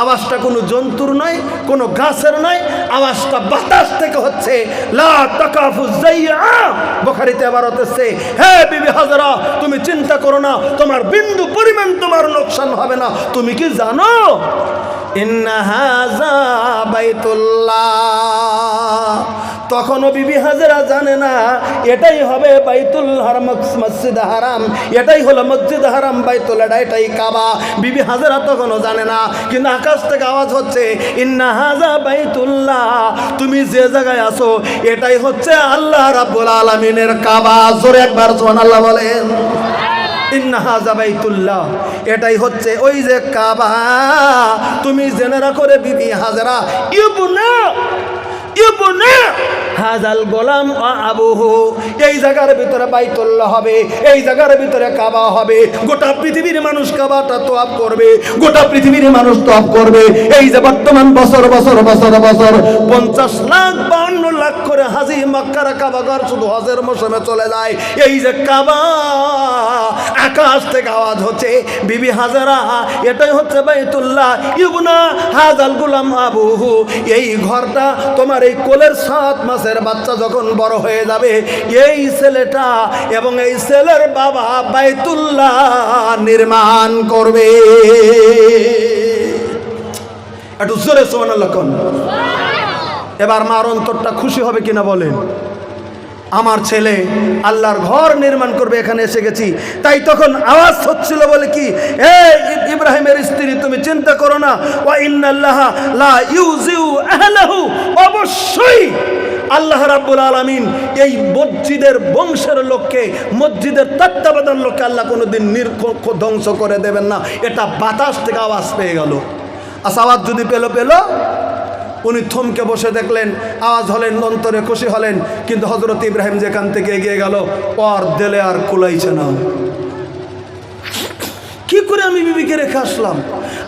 আওয়াজটা কোনো জন্তুর নয়, কোনো গাছের নয়, আওয়াজটা বাতাস থেকে হচ্ছে। লা তাকাফু যাইয়া, বুখারীতে আবার হচ্ছে, হে বিবি হাজেরা তুমি চিন্তা করো না, তোমার বিন্দু পরিমাণ তোমার নোকসান হবে না। তুমি কি জানো ইন্না হাযা বাইতুল্লাহ? তখনও বিবি হাজেরা জানে না এটাই হবে বাইতুল হারাম, মসজিদ হারাম, এটাই হলো মসজিদ হারাম, বাইতুল, এটাই কাবা। বিবি হাজেরা তখনও জানে না, কিন্তু আকাশ থেকে আওয়াজ হচ্ছে ইন্না হাযা বাইতুল্লাহ, তুমি যে জায়গায় আছো এটাই হচ্ছে আল্লাহ রাব্বুল আলামিনের কাবা। জোরে একবার সুবহানাল্লাহ বলেন। ইন্না হাযা বাইতুল্লাহ, এটাই হচ্ছে ওই যে কাবা। তুমি জেনে রাখো রে বিবি হাজেরা, ইবনা হাজাল গোলাম আবুহু, এই জায়গার ভিতরে বাইতুল্লাহ হবে, এই জায়গার ভিতরে কাবা হবে। গোটা পৃথিবীর মানুষ কাবাটা তওয়াফ করবে, গোটা পৃথিবীর মানুষ তওয়াফ করবে। এই যে বর্তমান বছর 50 লাখ 52 লাখ করে হাজি মক্কার কাবাঘর শুধু হজের মৌসুমে চলে যায়। এই যে কাবা, আকাশ থেকে আওয়াজ হচ্ছে বিবি হাজেরা এটাই হচ্ছে বাইতুল্লাহ, ইবনা হাজাল গোলাম আবুহু, এই ঘরটা তোমার এই কোলের 7 মাসের বাচ্চা যখন বড় হয়ে যাবে, এই ছেলেটা এবং এই ছেলের বাবা বাইতুল্লাহ নির্মাণ করবে। একটু জোরে সুবহানাল্লাহ কোন। এবার মার অন্তরটা খুশি হবে কিনা বলেন? আমার ছেলে আল্লাহর ঘর নির্মাণ করবে, এখানে এসে গেছি। তাই তখন আওয়াজ হচ্ছিল বলে কি, এ ইব্রাহিমের স্ত্রী তুমি চিন্তা করো না, ওয়া ইন্নাল্লাহা লা ইউযিউ আহলাহু, অবশ্যই আল্লাহ রাব্বুল আলামিন এই মসজিদের বংশের লোককে, মসজিদের তত্ত্বাবধান লোককে আল্লাহ কোনোদিন ধ্বংস করে দেবেন না। এটা বাতাস থেকে আওয়াজ পেয়ে গেল। আচ্ছা, আওয়াজ যদি পেল উনি থমকে বসে দেখলেন, আওয়াজ হলেন, অন্তরে খুশি হলেন, কিন্তু হযরত ইব্রাহিম যেখান থেকে এগিয়ে গেল ওর দিলে আর কুলাইছে না। কি করে আমি বিবিকে রেখে আসলাম,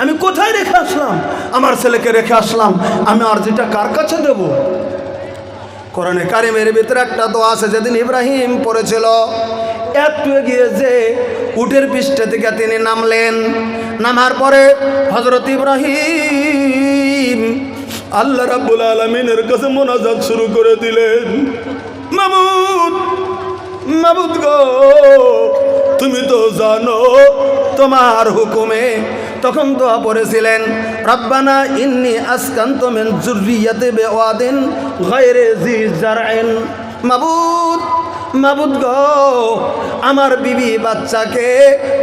আমি কোথায় রেখে আসলাম, আমার ছেলেকে রেখে আসলাম, আমি আর যেটা কার কাছে দেব? কোরআনে কারিমের ভিতরে একটা দোয়া আছে যেদিন ইব্রাহিম পড়েছিল, একটু এগিয়ে যে উটের পৃষ্ঠ থেকে তিনি নামলেন, নামার পরে হযরত ইব্রাহিম আল্লাহ রাব্বুল আলামিনের কাছে মোনাজাত শুরু করে দিলেন। মাবুদ, মাবুদ গো, তুমি তো জানো তোমার হুকুমে। তখন দোয়া পড়েছিলেন, রব্বানা ইন্নী আসকানতু মিন যুররিয়াতি বিওয়াদিন গায়রি জি জারইন। মাবুদ, মাবুদ গো, আমার বিবি বাচ্চাকে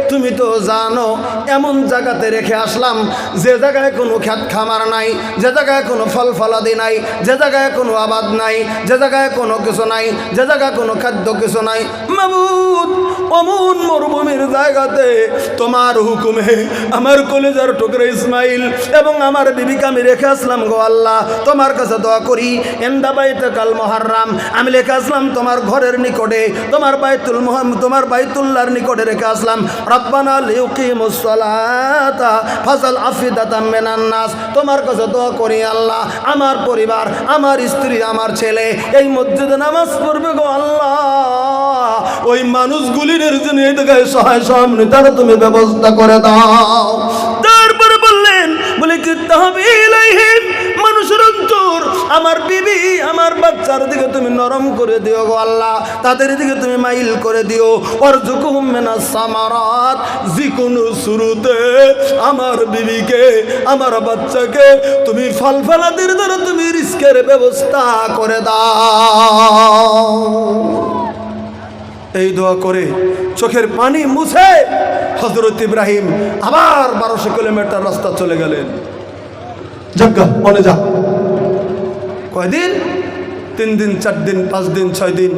তুমি তো জানো এমন জায়গাতে রেখে আসলাম যে জায়গায় কোনো খেত খামার নাই, যে জায়গায় কোনো ফল ফলাদি নাই, যে জায়গায় কোনো আবাদ নাই, যে জায়গায় কোনো কিছু নাই, যে জায়গায় কোনো খাদ্য কিছু নাই। মাবুদ, অমন মরুভূমির জায়গাতে তোমার হুকুমে আমার কলিজার টুকরা ইসমাইল এবং আমার বিবিকে আমি রেখে আসলাম গো আল্লাহ। তোমার কাছে দোয়া করি, ইনদা বাইতুল মুহাররাম, আমি রেখে আসলাম তোমার ঘরের নিকটে, তোমার বাইতুল্লাহর নিকটে রেখে আসলাম। রব্বানা লিউকিমুস সালাতা ফাজাল আফিদাতাম মিনান নাস, তোমার কাছে দোয়া করি আল্লাহ, আমার পরিবার, আমার স্ত্রী, আমার ছেলে এই মসজিদে নামাজ পড়বে গো আল্লাহ। ওই মানুষগুলির জন্য এই জায়গায় সহায় সহযোগিতার তুমি ব্যবস্থা করে দাও। তারপরে বললেন, বলে কি তাহবিলাইহিম, মানুষের অন্তর আমার বিবি আমার বাচ্চার দিকে তুমি নরম করে দিও গো আল্লাহ, তাদের দিকে তুমি মাইল করে দিও। ওয়ারযুকুহুম মিনাস সামারাত, যে কোনো শুরুতে আমার বিবিকে আমার বাচ্চাকে তুমি ফল ফলাদির দ্বারা তুমি রিস্কের ব্যবস্থা করে দাও। এই দোয়া করে চোখের পানি মুছে হযরত ইব্রাহিম আবার 1200 কিলোমিটার রাস্তা চলে গেলেন। যজ্ঞা মনে যা, কয়দিন? 3 দিন, 4 দিন, 5 দিন, 6 দিন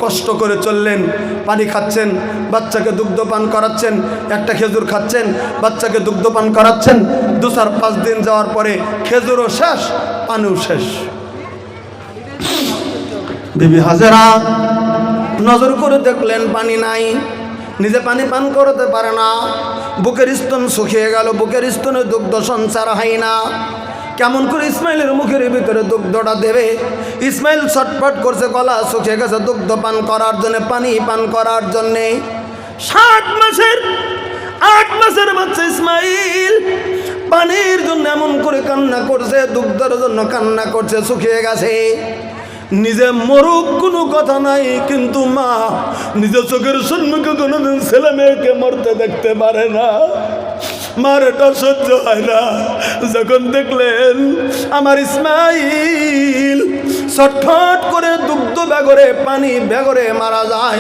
কষ্ট করে চললেন। পানি খাচ্ছেন, বাচ্চাকে দুগ্ধ পান করাচ্ছেন, একটা খেজুর খাচ্ছেন, বাচ্চাকে দুগ্ধ পান করাচ্ছেন। 2-5 দিন যাওয়ার পরে খেজুরও শেষ, পানিও শেষ। বিবি হাজেরা নজর করে দেখলেন পানি নাই, নিজে পানি পান করতে পারে না, বুকের স্তন শুকিয়ে গেল, বুকের স্তনে দুগ্ধ সঞ্চার হয় না। কেমন করে ইসমাইলের মুখের ভিতরে দুগ্ধটা দেবে? ইসমাইল ছটফট করছে, গলা শুকিয়ে গেছে দুগ্ধ পান করার জন্য, পানি পান করার জন্যে। 8 মাসের বাচ্চা ইসমাইল পানির জন্য এমন করে কান্না করছে, দুগ্ধের জন্য কান্না করছে, শুকিয়ে গেছে। নিজে মরুক কোনো কথা নাই, কিন্তু মা নিজের চোখের সম্মুখে কোনোদিন ছেলে মেয়েকে মরতে দেখতে পারে না। মার এটা সহ্য হয় না। যখন দেখলেন আমার ইসমাইল ছটফট করে দুগ্ধ ব্যাগরে, পানি ব্যাগরে মারা যায়,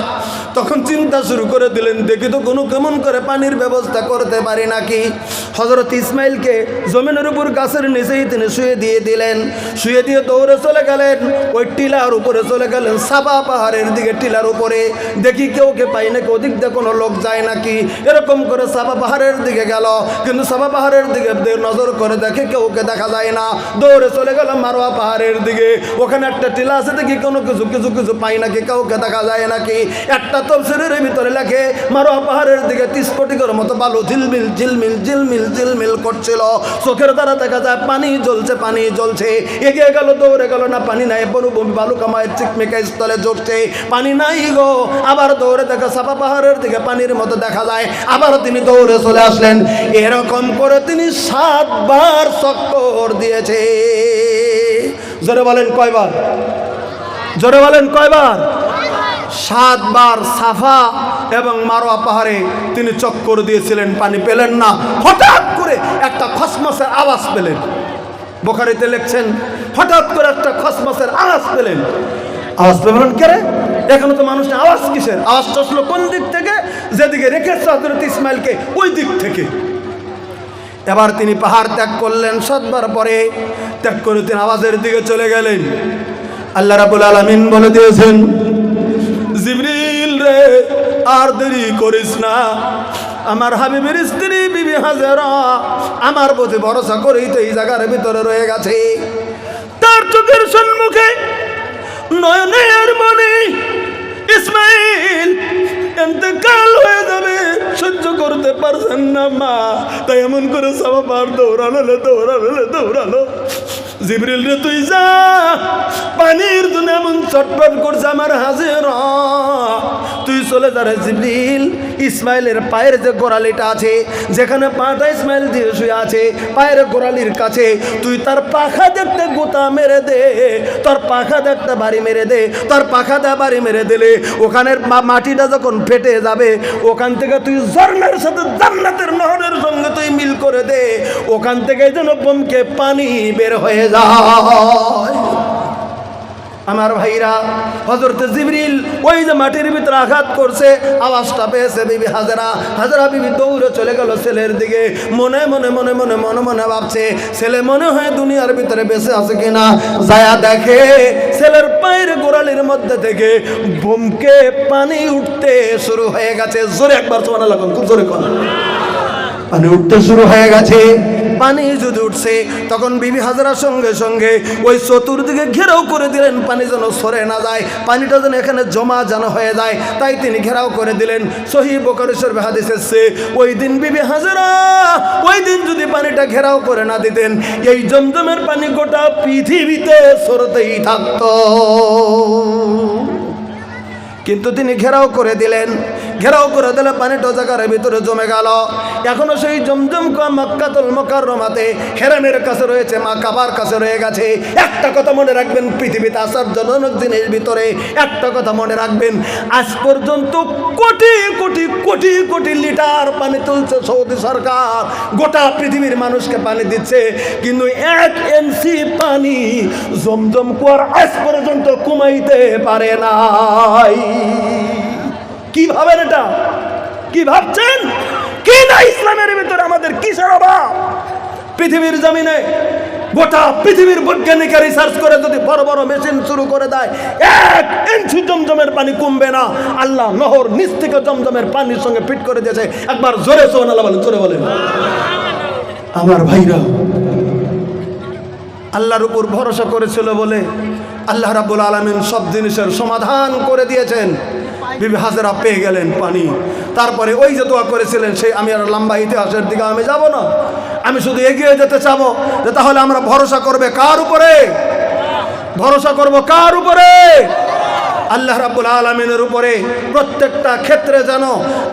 তখন চিন্তা শুরু করে দিলেন, দেখি তো কোনো কেমন করে পানির ব্যবস্থা করতে পারি নাকি। হযরত ইসমাইলকে জমিনের উপর গাছের নিচেই তিনি শুয়ে দিয়ে দিলেন। শুয়ে দিয়ে দৌড়ে চলে গেলেন, ওই টিলার উপরে চলে গেলেন, সাবা পাহাড়ের দিকে। টিলার উপরে দেখি কেউকে পাই নাকি, ওদিক দিয়ে কোনো লোক যায় নাকি। এরকম করে সাবা পাহাড়ের দিকে গেল, কিন্তু সাবা পাহাড়ের দিকে নজর করে দেখে কেউকে দেখা যায় না। দৌড়ে চলে গেল মারোয়া পাহাড়ের দিকে, ওখানে একটা টিলা আছে, দেখি কোনো কিছু পাই নাকি, কাউকে দেখা যায় নাকি। একটা তফসিরের ভিতরে লেখে মারোয়া পাহাড়ের দিকে 30 কোটির মতো বালু ঝিলমিল ঝিলমিল ঝিলমিল ঝিলমিল করছিল। চোখের দ্বারা দেখা যায় পানি জ্বলছে, পানি জ্বলছে। এগিয়ে গেল, দৌড়ে গেল, না পানি নাই, বনভূমি বালু কামায় চিকমিকা স্থলে জ্বলছে, পানি নাই গো। আবার দৌড়ে দেখা সাবা পাহাড়ের দিকে পানির মতো দেখা যায়, আবার তিনি দৌড়ে চলে আসলেন। এরকম করে তিনি 7 বার চক্কর দিয়েছে। জোরে বলেন কয়বার? জোরে বলেন কয়বার? 7 বার সাফা এবং মারোয়া পাহাড়ে তিনি চক্কর দিয়েছিলেন, পানি পেলেন না। হঠাৎ করে একটা খসমাসের আওয়াজ পেলেন। বুখারীতে লিখছেন, হঠাৎ করে একটা খসমাসের আওয়াজ পেলেন। আওয়াজ পেলেন কে রে? এখনো তো মানুষ আওয়াজ কিসের? আওয়াজটা আসলো কোন দিক থেকে? যেদিকে রেখেছে হযরত ইসমাইলকে, ওই দিক থেকে। এবার তিনি পাহাড় ত্যাগ করলেন। 7 বার পরে ত্যাগ করে তিনি আওয়াজের দিকে চলে গেলেন। আল্লাহ রাব্বুল আলামিন বলে দিয়েছেন, জিবরিল রে, আর দেরি করিস না। আমার হাবিবের স্ত্রী বিবি হাজেরা আমার প্রতি ভরসা করেই তো এই জায়গার ভিতরে রয়ে গেছে। তার চোখের সম্মুখে নয়নের মনে ইসমাইল ইন্তেকাল হয়ে যাবে, সহ্য করতে পারছেন না মা। তাই এমন করে সাবা পাহাড় দৌড়ালো। জিবরিল রে, তুই যা, পানির জন্য এমন চটপট করছে আমার হাজেরা, তুই চলে যারে জিবরিল ইসমাইলের পায়ের যে গোড়ালিটা আছে, যেখানে পাটা ইসমাইল দিয়ে শুয়ে আছে, পায়ের গোড়ালির কাছে তুই তার পাখা দেখতে গোতা মেরে দে, তোর পাখা দেখতে বাড়ি মেরে দে। তোর পাখা দা বাড়ি মেরে দিলে ওখানের মাটিটা যখন ফেটে যাবে, ওখান থেকে তুই ঝর্ণার সাথে জান্নাতের নহরের সঙ্গে তুই মিল করে দে, ওখান থেকে যেন বমকে পানি বের হয়ে যায়। আমার ভাইরা, হযরত জিবরিল ওই যে মাটির ভিতরে আঘাত করছে, আওয়াজটা পেয়েছে বিবি হাজেরা। হাজেরা বিবি দৌড়ে চলে গেল ছেলের দিকে। মনে মনে মনে মনে মনে মনে ভাবছে ছেলে মনে হয় দুনিয়ার ভিতরে বেঁচে আছে কিনা। যায়া দেখে ছেলের পায়ের গোড়ালির মধ্যে থেকে বমকে পানি উঠতে শুরু হয়ে গেছে। জোরে একবার সুবহানাল্লাহ, খুব জোরে কোন। পানি উঠতে শুরু হয়ে গেছে। পানি যদি উঠছে তখন বিবি হাজরার সঙ্গে সঙ্গে ওই চতুর্দিকে ঘেরাও করে দিলেন, পানি যেন সরে না যায়, পানিটা যেন এখানে জমা যেন হয়ে যায়, তাই তিনি ঘেরাও করে দিলেন। সহিহ বুখারী শরীফে হাদিস এসেছে, ওই দিন বিবি হাজরা ওই দিন যদি পানিটা ঘেরাও করে না দিতেন, এই জমজমের পানি গোটা পৃথিবীতে সরতেই থাকতো। কিন্তু তিনি ঘেরাও করে দিলেন। ঘেরাও করে দিলে পানিটা জায়গার ভিতরে জমে গেল। এখনো সেই জমজম মক্কাতুল মুকাররমাতে হেরামের কাছে রয়েছে, মা কাবার কাছে রয়ে গেছে। একটা কথা মনে রাখবেন, পৃথিবীতে আশ্চর্যজনক জিনিস ভিতরে একটা কথা মনে রাখবেন, আজ পর্যন্ত কোটি কোটি কোটি কোটি লিটার পানি তুলছে সৌদি সরকার, গোটা পৃথিবীর মানুষকে পানি দিচ্ছে, কিন্তু 1 ইঞ্চি পানি জমজম কুয়ার আজ পর্যন্ত কমাইতে পারে নাই। কি ভাবেন এটা? কি ভাবছেন? কি না ইসলামের ভিতরে আমাদের কিসের অভাব? পৃথিবীর জমিনে গোটা পৃথিবীর বৈজ্ঞানিকরা রিসার্চ করে যদি বড় বড় মেশিন শুরু করে দেয়, 1 ইঞ্চি জমজমের পানি কমবে না। আল্লাহ নহর নিচ থেকে জমজমের পানির সঙ্গে ফিট করে দিয়েছে। একবার জোরে সুবহানাল্লাহ বলেন, জোরে বলেন। আমার ভাইরা, আল্লাহর উপর ভরসা করেছিল বলে আল্লাহ রাব্বুল আলামিন সব জিনিসের সমাধান করে দিয়েছেন। বিবি হাজেরা পেয়ে গেলেন পানি। তারপরে ওই যে দোয়া করেছিলেন, সেই আমি আর লম্বা ইতিহাসের দিকে আমি যাব না, আমি শুধু এগিয়ে যেতে চাবো যে তাহলে আমরা ভরসা করবে কার উপরে? ভরসা করব কার উপরে? আল্লাহ রাব্বুল আলামিনের উপরে। প্রত্যেকটা ক্ষেত্রে যেন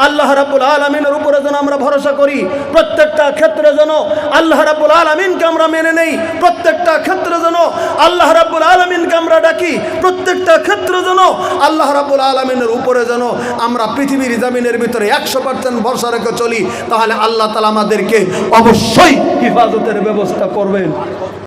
আল্লাহ রাব্বুল আলামিনের উপরে যেন আমরা ভরসা করি, প্রত্যেকটা ক্ষেত্রে যেন আল্লাহ রাব্বুল আলামিনকে আমরা মেনে নেই, প্রত্যেকটা ক্ষেত্রে যেন আল্লাহ রাব্বুল আলামিনকে আমরা ডাকি, প্রত্যেকটা ক্ষেত্রে যেন আল্লাহ রাব্বুল আলামিনের উপরে যেন আমরা পৃথিবীর জমিনের ভিতরে 100% ভরসা রেখে চলি, তাহলে আল্লাহ তাআলা আমাদেরকে অবশ্যই হিফাজতের ব্যবস্থা করবেন।